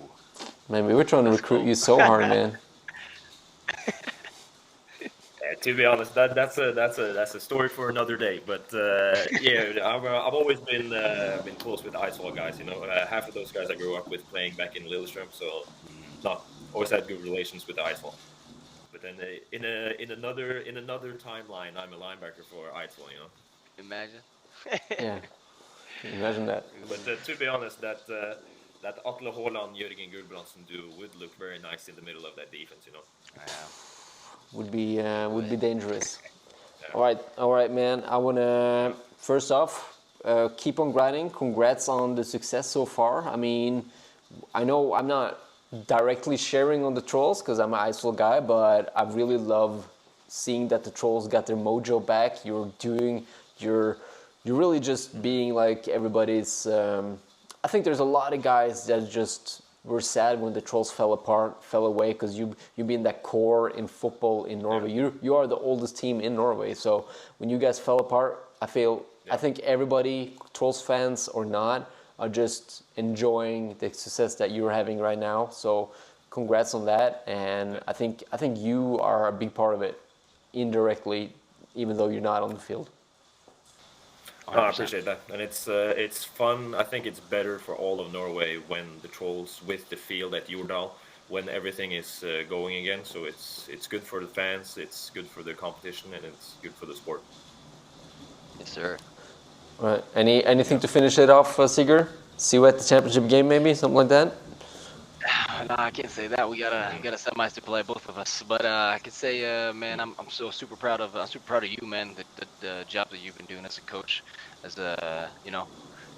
Man, we were trying to recruit you so hard, man. To be honest, that's a story for another day. But yeah, I've always been close with the Eidsvoll guys. Half of those guys I grew up with playing back in Lillestrøm, so always had good relations with the Eidsvoll. But then in another timeline, I'm a linebacker for Eidsvoll. Imagine. Yeah. Imagine that. But to be honest, that Atle Haaland, Jørgen Guldbrandsen duo would look very nice in the middle of that defense. Would be dangerous. All right, man. I wanna first off keep on grinding. Congrats on the success so far. I mean, I know I'm not directly sharing on the trolls because I'm an Eidsvoll guy, but I really love seeing that the trolls got their mojo back. You're really just being like everybody's. I think there's a lot of guys that just were sad when the trolls fell away, because you've been that core in football in Norway. You are the oldest team in Norway. So when you guys fell apart, I think everybody, trolls fans or not, are just enjoying the success that you're having right now. So congrats on that. And I think you are a big part of it indirectly, even though you're not on the field. I appreciate that, and it's fun. I think it's better for all of Norway when the trolls with the field at Jordal, when everything is going again. So it's good for the fans, it's good for the competition, and it's good for the sport. Yes, sir. All right. Anything to finish it off, Sigurd? See you at the championship game, maybe something like that. No, I can't say that. We got a semis to play, both of us. But I can say, man, I'm super proud of you, man. The job that you've been doing as a coach, as a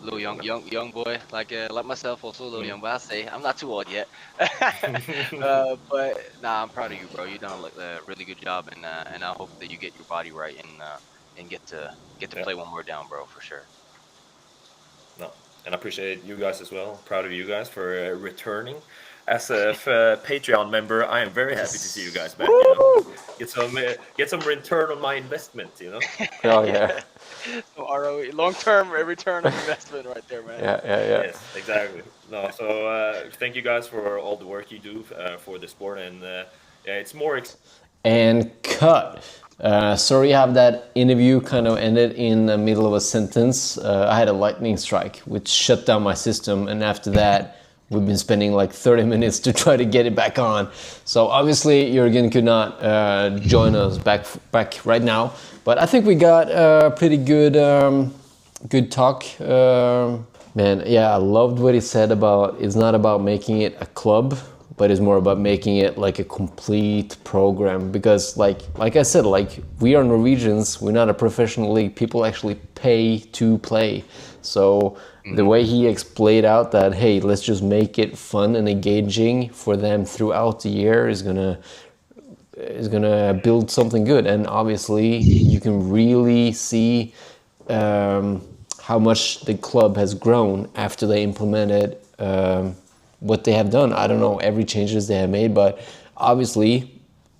little young boy like myself, also a little young. But I say I'm not too old yet. But I'm proud of you, bro. You done a really good job, and I hope that you get your body right and get to play one more down, bro, for sure. No, and I appreciate you guys as well. Proud of you guys for returning. As a Patreon member, I am very happy to see you guys back. Get some return on my investment. Oh yeah. So ROE, long-term return on investment, right there, man. Yeah. Yes, exactly. No, so thank you guys for all the work you do for the sport, and it's more. And cut. Sorry, have that interview kind of ended in the middle of a sentence. I had a lightning strike, which shut down my system, and after that, we've been spending like 30 minutes to try to get it back on. So obviously, Jørgen could not join us back right now, but I think we got a pretty good talk. Man, yeah, I loved what he said about it's not about making it a club, but it's more about making it like a complete program, because like I said, like we are Norwegians, we're not a professional league. People actually pay to play. So the way he explained out that, hey, let's just make it fun and engaging for them throughout the year is gonna build something good. And obviously, you can really see how much the club has grown after they implemented what they have done. I don't know every changes they have made, but obviously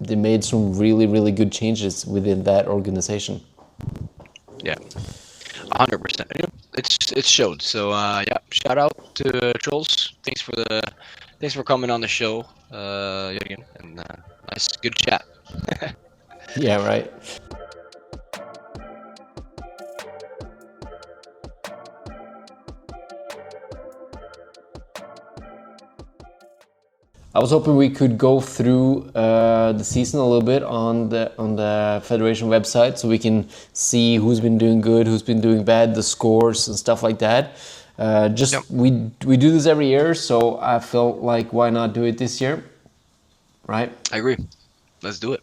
they made some really, really good changes within that organization. Yeah, 100%. It's showed. So yeah, shout out to Trolls. Thanks for coming on the show, Jørgen, and nice good chat. Yeah, right. I was hoping we could go through the season a little bit on the Federation website, so we can see who's been doing good, who's been doing bad, the scores and stuff like that. We do this every year, so I felt like why not do it this year, right? I agree. Let's do it.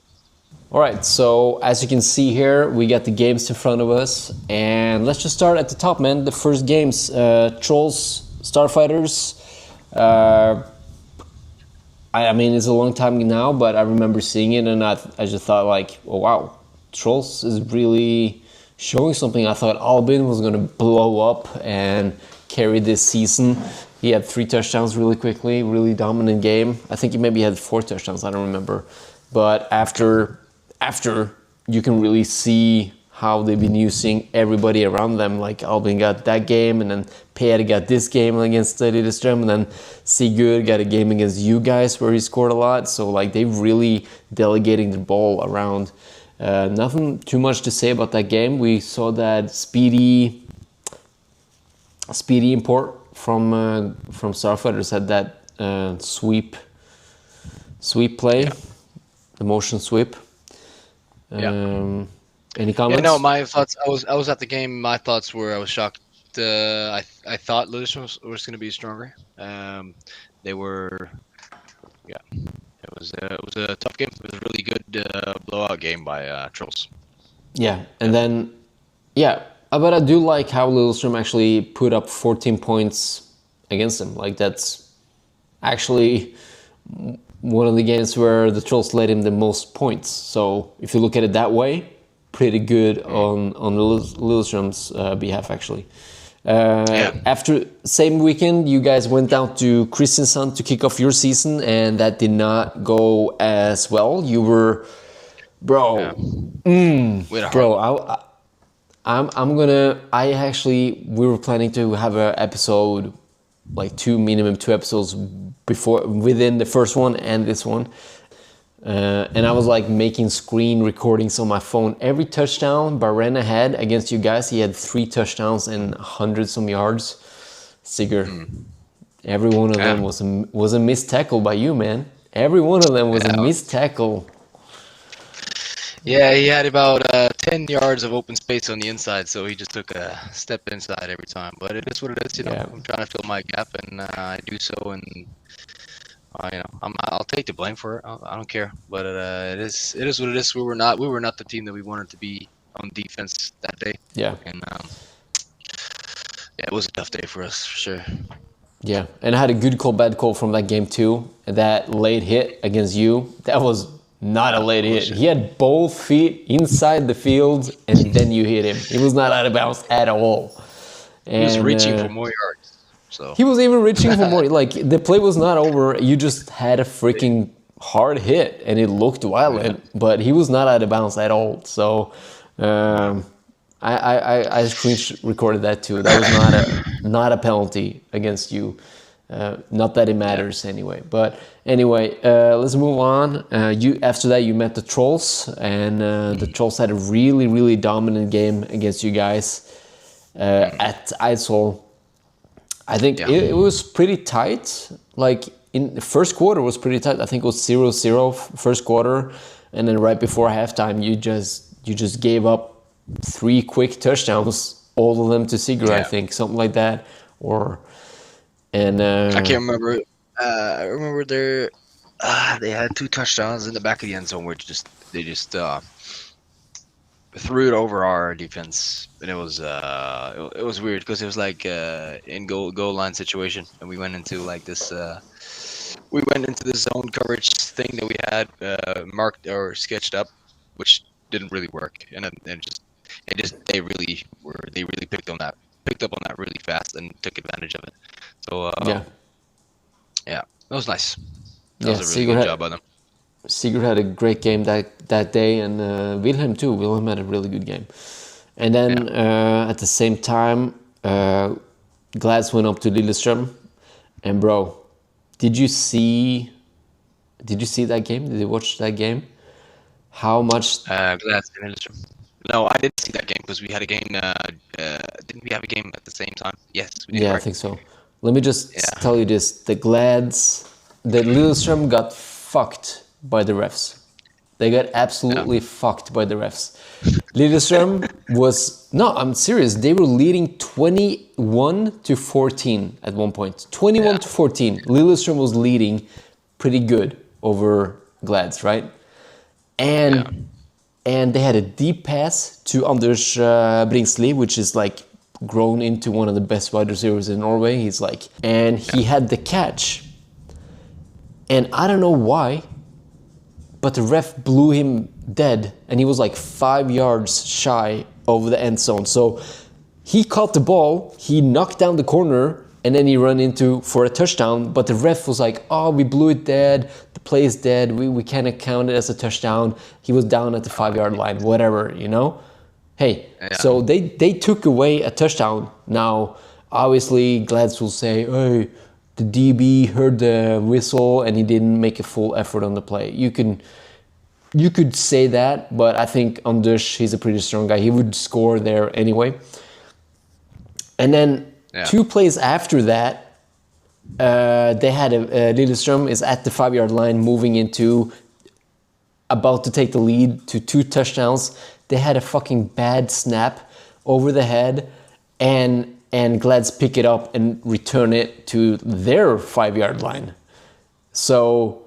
All right, so as you can see here, we got the games in front of us, and let's just start at the top, man. The first games, Trolls, Starfighters. I mean, it's a long time now, but I remember seeing it, and I just thought like, oh wow, Trolls is really showing something. I thought Albin was going to blow up and carry this season. He had 3 touchdowns really quickly, really dominant game. I think he maybe had 4 touchdowns, I don't remember. But after you can really see how they've been using everybody around them. Like Albin got that game, and then Per got this game against Lillestrøm, and then Sigurd got a game against you guys where he scored a lot. So like they've really delegating the ball around. Nothing too much to say about that game. We saw that speedy import from Starfighters had that sweep play, the motion sweep. Any comments? Yeah, no, my thoughts. I was at the game. My thoughts were I was shocked. I thought Lillestrøm was going to be stronger. They were, yeah. It was a tough game. It was a really good blowout game by Trolls. Yeah, and then but I do like how Lillestrøm actually put up 14 points against them. Like that's actually one of the games where the Trolls led him the most points. So if you look at it that way, pretty good on Lillestrøm's behalf actually. After same weekend, you guys went down to Kristiansand to kick off your season, and that did not go as well. You were, bro. We were planning to have an episode, like minimum two episodes within the first one and this one. And I was like making screen recordings on my phone. Every touchdown Barena had against you guys, he had 3 touchdowns and 100-some yards. Sigurd, every one of them was a missed tackle by you, man. Every one of them was a missed tackle. Yeah, he had about 10 yards of open space on the inside, so he just took a step inside every time. But it is what it is, you know. Yeah. I'm trying to fill my gap, and I do so, and I'll take the blame for it. I don't care, but it is what it is. We were not the team that we wanted to be on defense that day. Yeah, and it was a tough day for us for sure. Yeah, and I had a good call, bad call from that game too. That late hit against you, that was not a late hit. He had both feet inside the field, and then you hit him. He was not out of bounds at all. And, he was reaching for more yards. So he was even reaching for more. Like the play was not over. You just had a freaking hard hit, and it looked violent, but he was not out of bounds at all. So I screen recorded that too. That was not a penalty against you. Not that it matters anyway. But anyway, let's move on. After that, you met the Trolls, and the Trolls had a really, really dominant game against you guys at Eidsvoll. I think it was pretty tight. Like in the first quarter was pretty tight. I think it was 0-0 first quarter, and then right before halftime, you just gave up 3 quick touchdowns, all of them to Sigurd, I think, something like that, I can't remember. I remember they had 2 touchdowns in the back of the end zone where they just threw it over our defense, and it was weird because it was like in goal line situation, and we went into like this we went into the zone coverage thing that we had marked or sketched up, which didn't really work, and they really picked up on that really fast and took advantage of it. So yeah, that was nice. That was a really good job by them. Sigurd had a great game that day, and Wilhelm too. Wilhelm had a really good game. And then at the same time, Glads went up to Lillestrøm, and bro, did you see that game? Did you watch that game? How much? Glads and Lillestrøm. No, I didn't see that game because we had a game. Didn't we have a game at the same time? Yes, we did. Yeah, I think so. Let me just tell you this: the Lillestrøm got fucked by the refs. They got absolutely fucked by the refs. Lillestrøm I'm serious. They were leading 21-14 at one point. 21-14. Lillestrøm was leading pretty good over Glads, right? And they had a deep pass to Anders Bringsli, which is like grown into one of the best wide receivers in Norway. He had the catch. And I don't know why, but the ref blew him dead, and he was like 5 yards shy of the end zone. So he caught the ball, he knocked down the corner, and then he ran into for a touchdown. But the ref was like, "Oh, we blew it dead. The play is dead. We can't count it as a touchdown. He was down at the 5-yard line, whatever, you know." Hey, so they took away a touchdown. Now, obviously, Glads will say, "Hey, the DB heard the whistle and he didn't make a full effort on the play." You could say that, but I think Anders, he's a pretty strong guy. He would score there anyway. And then 2 plays after that, they had Lillestrøm is at the 5-yard line, moving into about to take the lead to 2 touchdowns. They had a fucking bad snap over the head, and Glads pick it up and return it to their 5-yard line. So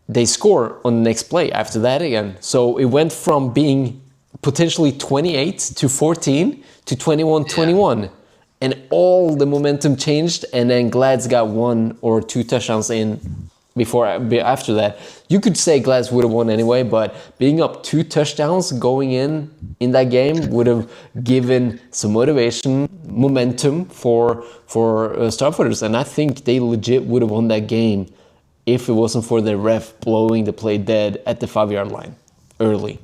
they score on the next play after that again. So it went from being potentially 28-14 to 21-21. And all the momentum changed, and then Glads got 1 or 2 touchdowns in after that. You could say Glads would have won anyway, but being up 2 touchdowns going in that game would have given some momentum for Starfooters, and I think they legit would have won that game if it wasn't for the ref blowing the play dead at the 5-yard line early.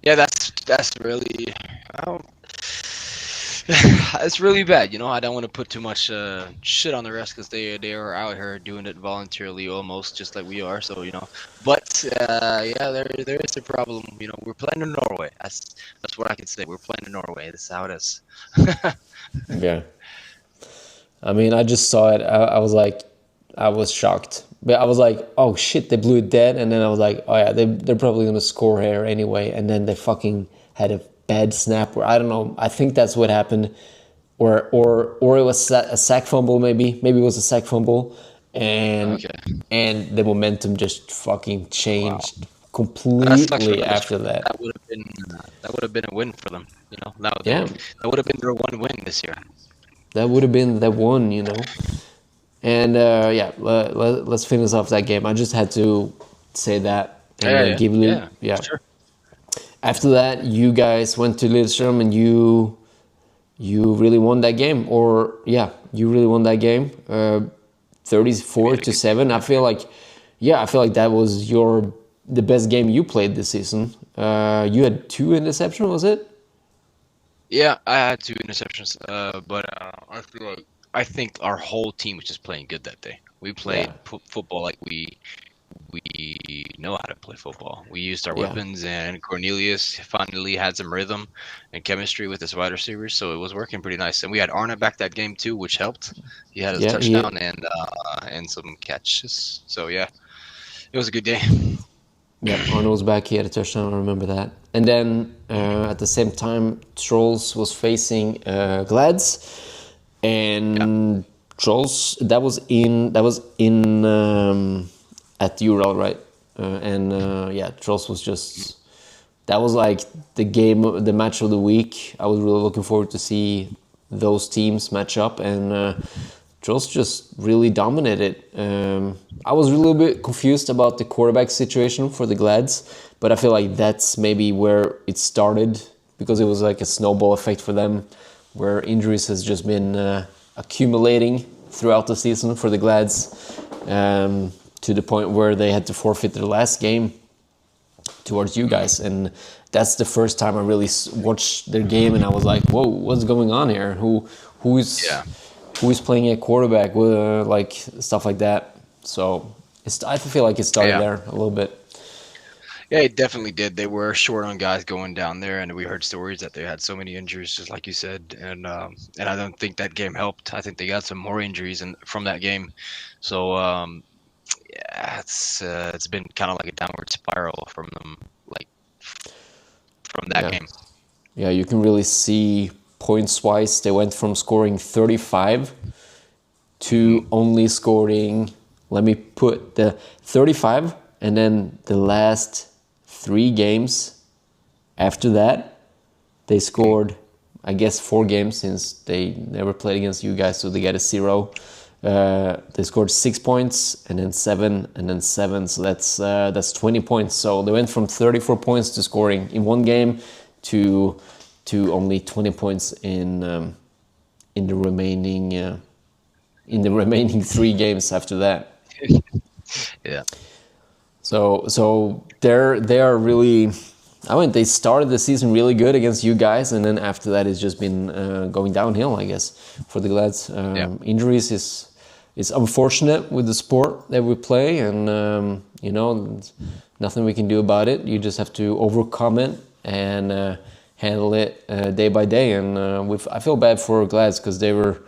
Yeah. That's really. It's really bad, you know. I don't want to put too much shit on the rest because they are out here doing it voluntarily, almost just like we are. So you know, but there is a problem. You know, we're playing in Norway. That's what I can say. We're playing in Norway. This is how it is. Yeah. I mean, I just saw it. I was shocked. But I was like, oh shit, they blew it dead. And then I was like, oh yeah, they're probably going to score here anyway. And then they fucking had a bad snap where, I don't know, I think that's what happened. Or it was a sack fumble maybe. Maybe it was a sack fumble. And the momentum just fucking changed completely after that. That would have been a win for them, you know. That would have been their one win this year. That would have been the one, you know. And let's finish off that game. I just had to say that and give you. Yeah. Sure. After that, you guys went to Lillestrøm and you really won that game. You really won that game. 34-7. I feel like that was the best game you played this season. You had 2 interceptions, was it? Yeah, I had 2 interceptions. But I think our whole team was just playing good that day. We played football like we know how to play football. We used our weapons, and Cornelius finally had some rhythm and chemistry with his wide receivers, so it was working pretty nice. And we had Arne back that game too, which helped. He had a touchdown and some catches. So yeah, it was a good game. Yeah, Arne was back. He had a touchdown. I remember that. And then at the same time, Trolls was facing Glads, and Trolls that was in at Ural, right? Trolls was just, that was like the match of the week. I was really looking forward to see those teams match up, and Trolls just really dominated. I was a little bit confused about the quarterback situation for the Glads, but I feel like that's maybe where it started, because it was like a snowball effect for them, where injuries has just been accumulating throughout the season for the Glads, to the point where they had to forfeit their last game towards you guys. And that's the first time I really watched their game, and I was like, whoa, what's going on here? Who is playing a quarterback, like stuff like that. So I feel like it started there a little bit. Yeah, it definitely did. They were short on guys going down there, and we heard stories that they had so many injuries, just like you said. And I don't think that game helped. I think they got some more injuries from that game. So yeah, it's been kind of like a downward spiral from them, like from that game. Yeah, you can really see points-wise, they went from scoring 35 to only scoring, let me put the 35, and then the last 3 games after that, they scored, I guess, 4 games, since they never played against you guys, so they got a 0. They scored 6 points, and then 7, and then 7, so that's 20 points. So they went from 34 points to scoring in 1 game to only 20 points in the remaining 3 games after that. Yeah. So they are really. I mean, they started the season really good against you guys, and then after that, it's just been going downhill, I guess, for the Glads. Injuries is unfortunate with the sport that we play, and you know, nothing we can do about it. You just have to overcome it and handle it day by day. And I feel bad for Glads, because they were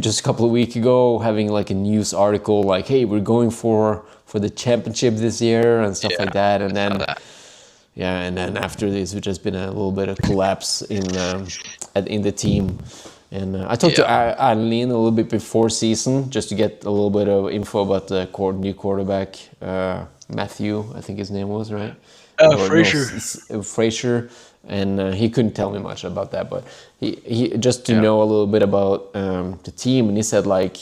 just a couple of weeks ago having like a news article like, hey, we're going for the championship this year and stuff like that. And then and then after this, it's just been a little bit of collapse in the team. And I talked to Adeline a little bit before season, just to get a little bit of info about the new quarterback, Matthew, I think his name was, right? Frazier. Frazier. And he couldn't tell me much about that, but he just to know a little bit about the team. And he said, like,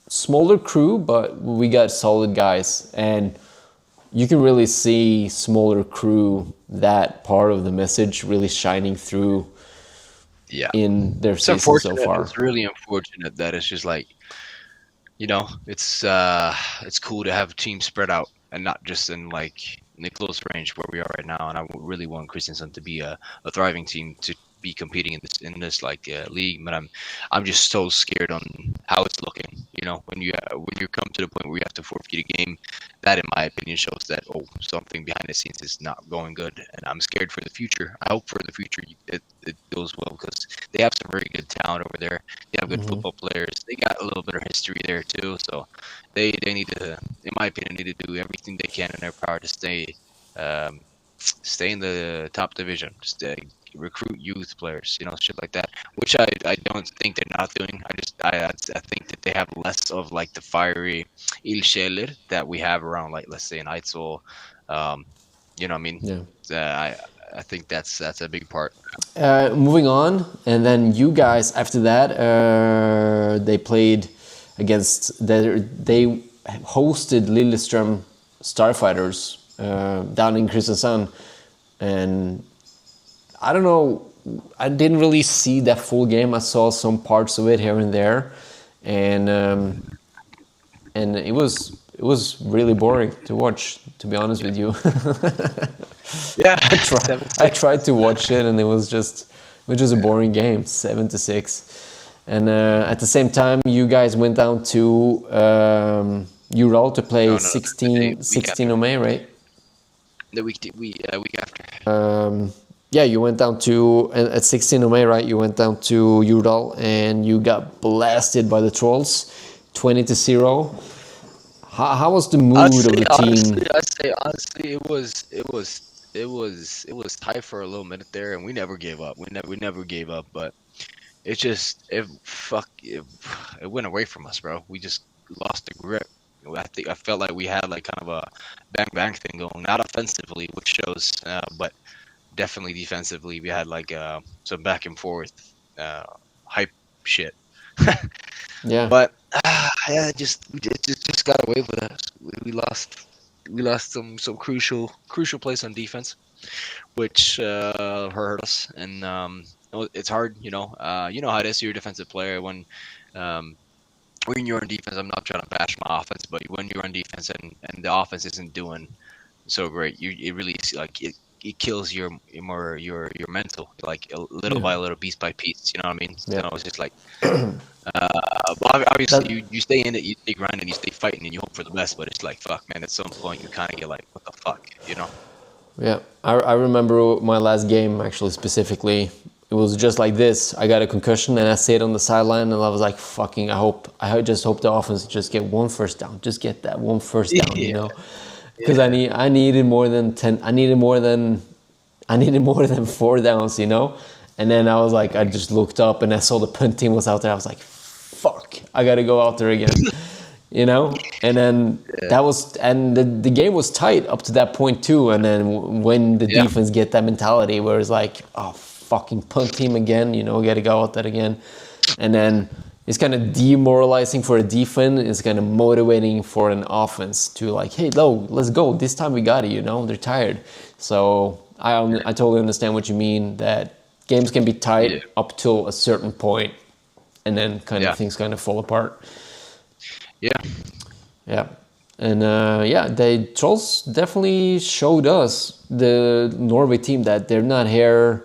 smaller crew, but we got solid guys. And you can really see smaller crew, that part of the message really shining through in their season so far. It's really unfortunate that it's just like, you know, it's cool to have a team spread out and not just in the close range where we are right now. And I really want Kristiansand to be a thriving team, to be competing in this league. But I'm just so scared on how it's looking. You know, when you come to the point where you have to forfeit a game, that in my opinion shows that something behind the scenes is not going good, and I'm scared for the future. I hope for the future it goes well, because they have some very good talent over there. They have good football players. They got a little bit of history there too, so they need to, in my opinion, need to do everything they can in their power to stay in the top division. Just recruit youth players, you know, shit like that, which I don't think they're not doing. I think that they have less of like the fiery ildsjeler that we have around, like, let's say in Eidsvoll. You know what I mean? I think that's a big part. Moving on, and then you guys after that, they played against they hosted Lillestrøm Starfighters down in Kristiansand, and I don't know, I didn't really see that full game. I saw some parts of it here and there, and it was really boring to watch, to be honest with you. I tried to watch it, and it was just a boring game, 7-6. And at the same time, you guys went down to Ural to play 16 of May, right? The week after. You went down to, at 16 of May, right? You went down to Urdal, and you got blasted by the Trolls, 20-0. How was the mood of the team? Honestly, it was tight for a little minute there, and we never gave up. We never gave up, but it just it went away from us, bro. We just lost the grip. I felt like we had like kind of a bang thing going, not offensively, which shows, but definitely defensively. We had like some back and forth hype shit. Yeah. But yeah, it just got away with us. We lost some crucial plays on defense, which hurt us. And it's hard, you know. You know how it is. You're a defensive player um, when you're on defense. I'm not trying to bash my offense, but when you're on defense and the offense isn't doing so great, it really like it kills your mental, like a little Yeah. by little, piece by piece. You know what I mean? Yeah. So it's just like. Obviously, That you stay in it, you stay grinding, you stay fighting, and you hope for the best. But it's like, fuck, man. At some point, you kind of get like, what the fuck, you know? Yeah, I remember my last game actually specifically. It was just like this. I got a concussion and I stayed on the sideline and I was like, "Fucking! I just hope the offense just get one first down. Just get that one first down, you know." Because I needed more than 10. I needed more than 4 downs, you know. And then I was like, I just looked up and I saw the punt team was out there. I was like, "Fuck! I gotta go out there again." You know, and then the game was tight up to that point too. And then when the defense get that mentality where it's like, oh, fucking punt team again, you know, got to go out there again, and then it's kind of demoralizing for a defense. It's kind of motivating for an offense to like, hey, no, let's go. This time we got it. You know, they're tired. So I totally understand what you mean. That games can be tight up till a certain point, and then kind of things kind of fall apart. Yeah, and the Trolls definitely showed us, the Norway team, that they're not here.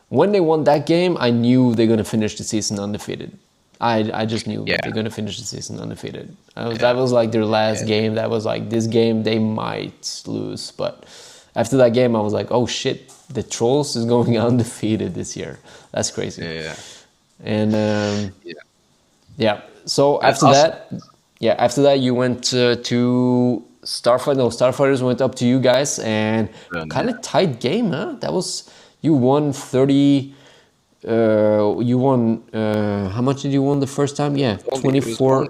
When they won that game, I knew they're gonna finish the season undefeated. I just knew they're gonna finish the season undefeated. That was like their last game. That was like, this game they might lose, but after that game, I was like, oh shit, the Trolls is going undefeated this year. That's crazy. Yeah. And so after that. Yeah, after that you went to Starfighter. No, Starfighters went up to you guys, and kind of tight game, huh? That was, you won 30. You won. How much did you win the first time? Yeah, 24.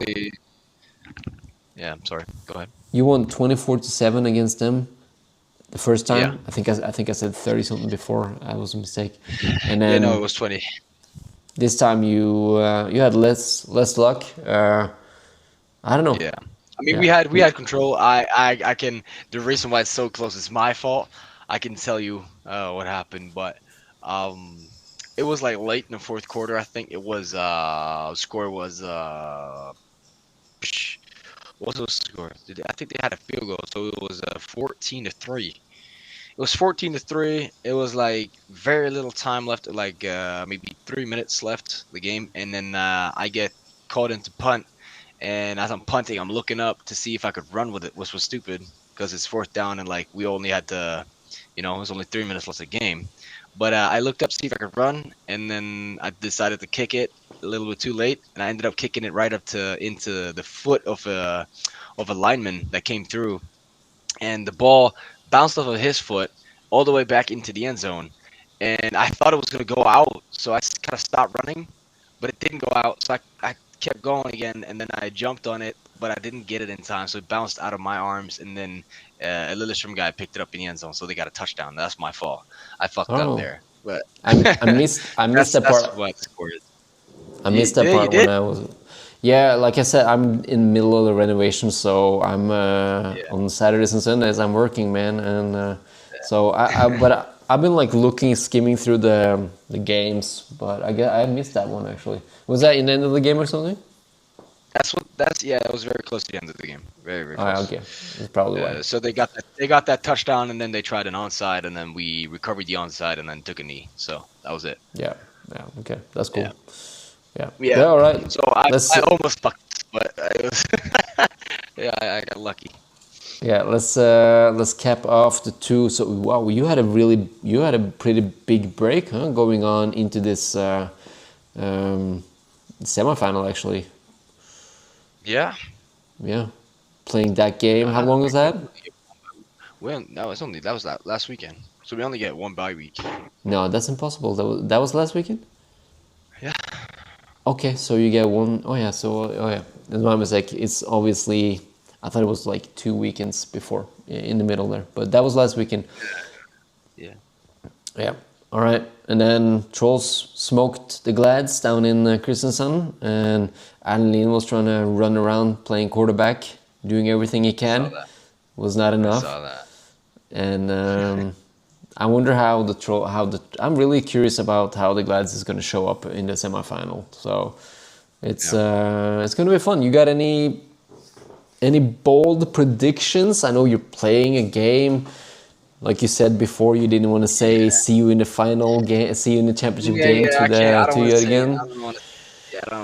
Yeah, I'm sorry. Go ahead. You won 24-7 against them the first time. Yeah. I think I said 30 something before. That was a mistake. And then it was 20. This time you had less luck. I don't know. Yeah, I mean, we had control. I can. The reason why it's so close is my fault. I can tell you what happened, but it was like late in the fourth quarter. I think it was score was what was the score? I think they had a field goal, so it was 14-3. It was 14-3. It was like very little time left, like maybe 3 minutes left the game, and then I get called into punt. And as I'm punting, I'm looking up to see if I could run with it, which was stupid because it's fourth down and like we only had to, you know, it was only 3 minutes left of the game. But I looked up to see if I could run, and then I decided to kick it a little bit too late, and I ended up kicking it right up into the foot of a lineman that came through, and the ball bounced off of his foot all the way back into the end zone, and I thought it was going to go out, so I kind of stopped running, but it didn't go out, so I kept going again, and then I jumped on it, but I didn't get it in time, so it bounced out of my arms, and then a Lillestrøm guy picked it up in the end zone, so they got a touchdown. That's my fault. I fucked up there, but I missed that part. That's what the score is. I missed that part when I was. Yeah, like I said, I'm in the middle of the renovation, so I'm on Saturdays and Sundays I'm working, man, and so I've been like skimming through the games, but I missed that one actually. Was that in the end of the game or something? That was very close to the end of the game. Very, very close. Oh, okay. That's probably why. So they got that touchdown, and then they tried an onside, and then we recovered the onside, and then took a knee. So that was it. Yeah. Okay. That's cool. Yeah. All right. So I almost fucked, but it was I got lucky. Yeah, let's cap off the two. So wow, you had a pretty big break, huh? Going on into this semifinal actually. Yeah. Yeah, playing that game. How long was that? Well, that was last weekend. So we only get one bye week. No, that's impossible. That was last weekend. Yeah. Okay, so you get one. Oh yeah. That's my mistake. It's obviously. I thought it was like 2 weekends before in the middle there, but that was last weekend. Yeah. Yeah. All right, and then Trolls smoked the Glads down in Kristiansand, and Adeline was trying to run around playing quarterback, doing everything he can. Was not enough. I saw that. And I wonder I'm really curious about how the Glads is going to show up in the semifinal. So it's going to be fun. You got any bold predictions? I know you're playing a game. Like you said before, you didn't want to say see you in the final game, see you in the championship game to you again. I don't want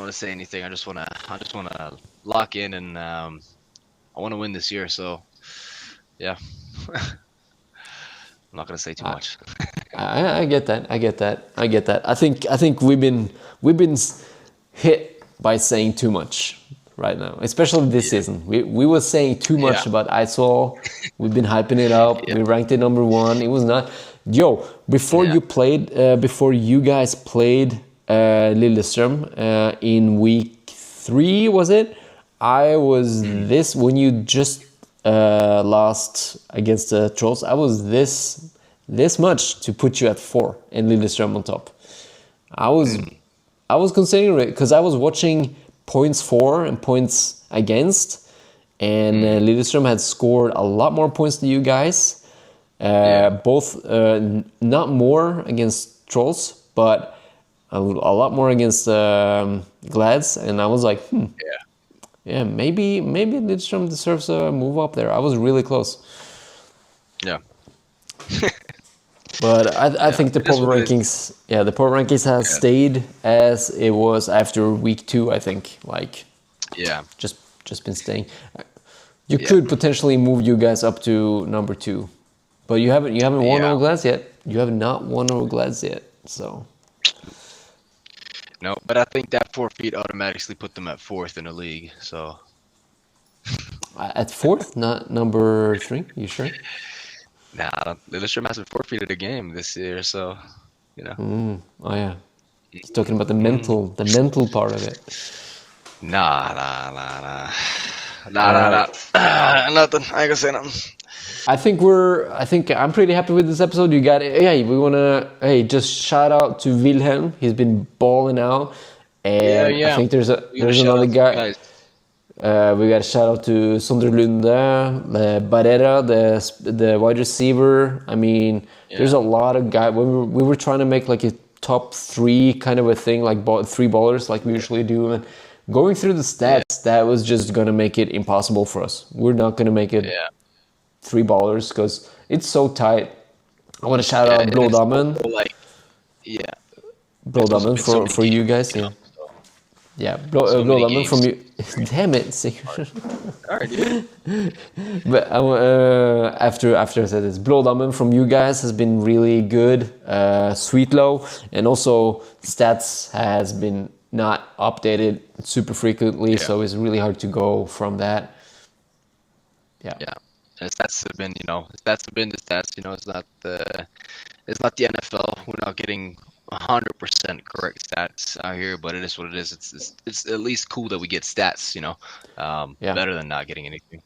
to say anything. I just want to lock in, and I want to win this year. So yeah. I'm not gonna say too much. I get that. I think we've been hit by saying too much right now, especially this season. We were saying too much about ISOL. We've been hyping it up. We ranked it number 1. It was not. Before you guys played Lillestrøm in week 3, was it? I was this when you just lost against the Trolls. I was this much to put you at 4 and Lillestrøm on top. I was considering it because I was watching points for and points against, and Lillestrøm had scored a lot more points than you guys. Both not more against Trolls, but a lot more against Glads, and I was like, yeah, maybe Lillestrøm deserves a move up there. I was really close. Yeah. But I think the power rankings, the power rankings has stayed as it was after week 2. I think, just been staying. You could potentially move you guys up to number 2, but you haven't won over Glads yet. You have not won over Glads yet, so. No, but I think that forfeit automatically put them at 4th in the league. So at 4th, not number 3. You sure? Nah, Lillestrøm hasn't forfeited a game this year, so you know. Oh yeah, he's talking about the mental part of it. Nah. Nothing. I ain't gonna say nothing. I think I'm pretty happy with this episode. You got it. Yeah, we wanna just shout out to Wilhelm. He's been balling out, and I think there's another guy. We got a shout out to Sondre Lunde, Barrera, the wide receiver. I mean, there's a lot of guys. We were trying to make like a top 3 kind of a thing, like 3 ballers, like we usually do. And going through the stats, that was just gonna make it impossible for us. We're not gonna make it 3 ballers because it's so tight. I want to shout out Blådammen. Blådammen for you guys. Yeah, Blådammen from you. Damn it, Alright, dude. But after I said this, Blådammen from you guys has been really good. Sweetlow, and also stats has been not updated super frequently, so it's really hard to go from that. Yeah. And stats have been, the stats. It's not the NFL. We're not getting 100% correct stats out here, but it is what it is. It's at least cool that we get stats, better than not getting anything.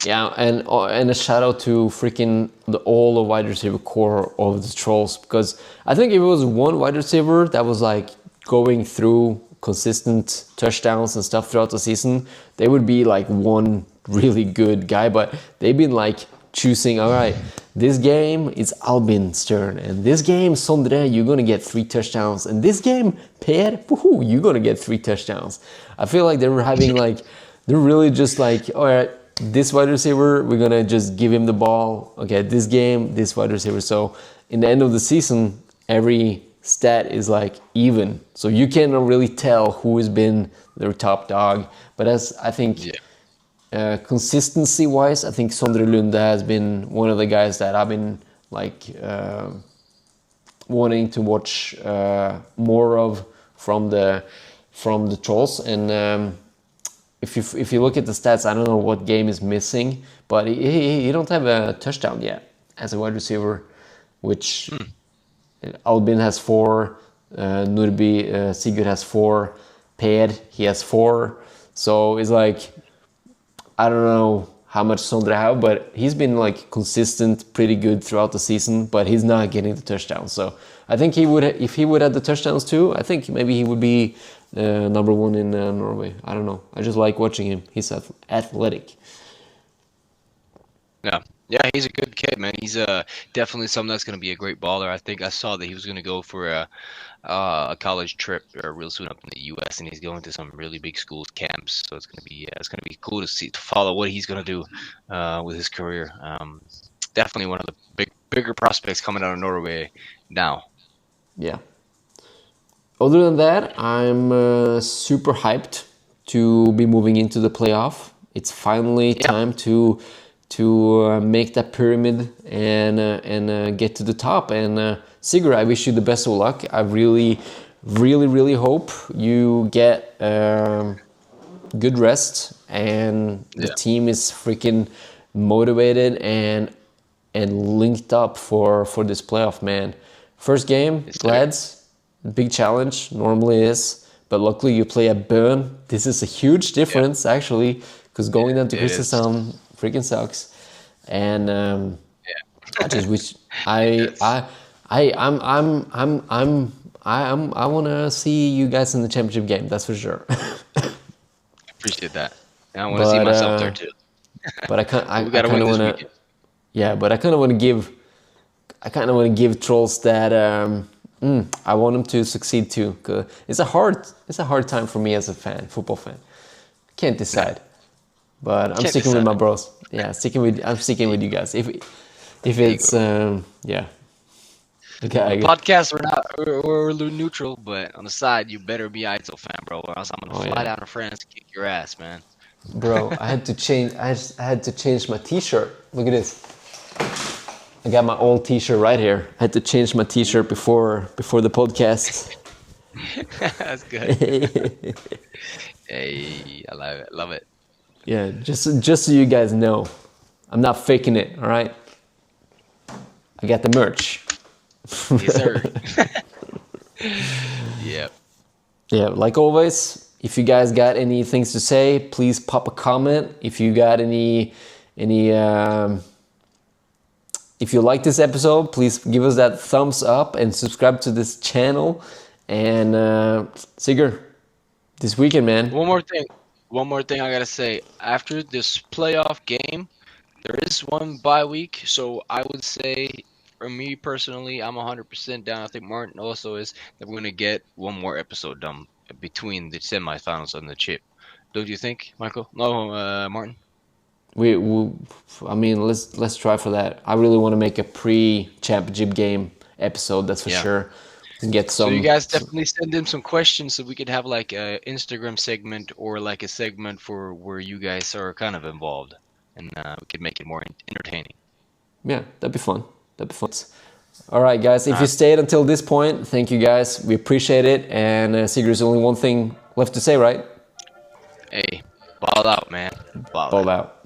Yeah, and a shout out to freaking all the wide receiver core of the Trolls, because I think if it was one wide receiver that was like going through consistent touchdowns and stuff throughout the season, they would be like one really good guy, but they've been like choosing, all right, this game it's Albin's turn, and this game, Sondre, you're gonna get 3 touchdowns, and this game, Per, you're gonna get 3 touchdowns. I feel like they were having like, they're really just like, all right, this wide receiver, we're gonna just give him the ball. Okay, this game, this wide receiver. So in the end of the season, every stat is like even. So you cannot really tell who has been their top dog. But as I think consistency-wise, I think Sondre Lunde has been one of the guys that I've been like wanting to watch more of from the Trolls. And if you look at the stats, I don't know what game is missing, but he don't have a touchdown yet as a wide receiver, which Albin has 4, Nordby, Sigurd has 4, Per, he has 4. So it's like, I don't know how much Sondre have, but he's been like consistent, pretty good throughout the season, but he's not getting the touchdowns. So I think if he would have the touchdowns too, I think maybe he would be number one in Norway. I don't know. I just like watching him. He's athletic. Yeah, he's a good kid, man. He's definitely someone that's going to be a great baller. I think I saw that he was going to go for a college trip real soon up in the U.S. and he's going to some really big schools camps. So it's going to be cool to follow what he's going to do with his career. Definitely one of the bigger prospects coming out of Norway now. Yeah. Other than that, I'm super hyped to be moving into the playoff. It's finally time to make that pyramid and get to the top. And Sigurd, I wish you the best of luck. I really, really, really hope you get good rest and the team is freaking motivated and linked up for this playoff, man. First game, lads, big challenge, normally is, but luckily you play at Bern. This is a huge difference actually, because going down to Kristiansand freaking sucks. And I just wish I want to see you guys in the championship game. That's for sure. Appreciate that. And I want to see myself there too. But I kind of want to. Yeah, but I kind of want to give Trolls that. I want them to succeed too. Cause it's a hard time for me as a football fan. Can't decide. But I'm sticking with my bros. Yeah, I'm sticking with you guys. If it's yeah. Okay. Podcast, we're neutral, but on the side, you better be ITIL fan, bro, or else I'm gonna fly down to France and kick your ass, man. Bro, I had to change my T-shirt. Look at this. I got my old T-shirt right here. I had to change my T-shirt before the podcast. That's good. Hey, I love it. Yeah, just so you guys know, I'm not faking it. All right. I got the merch. Yes, sir. Yep. Yeah, like always, if you guys got any things to say, please pop a comment. If you got any if you like this episode, please give us that thumbs up and subscribe to this channel. And Sigurd, this weekend, man. One more thing I gotta say. After this playoff game, there is one bye week, so I would say, for me personally, I'm 100% down. I think Martin also is, that we're gonna get one more episode done between the semifinals and the chip. Don't you think, Michael? No, Martin. I mean, let's try for that. I really want to make a pre-championship game episode. That's for sure. Get some. So you guys definitely send in some questions so we could have like a Instagram segment or like a segment for where you guys are kind of involved, and we could make it more entertaining. Yeah, that'd be fun. All right, guys. If you stayed until this point, thank you, guys. We appreciate it. And Sigurd, there's only one thing left to say, right? Hey, ball out, man. Ball out.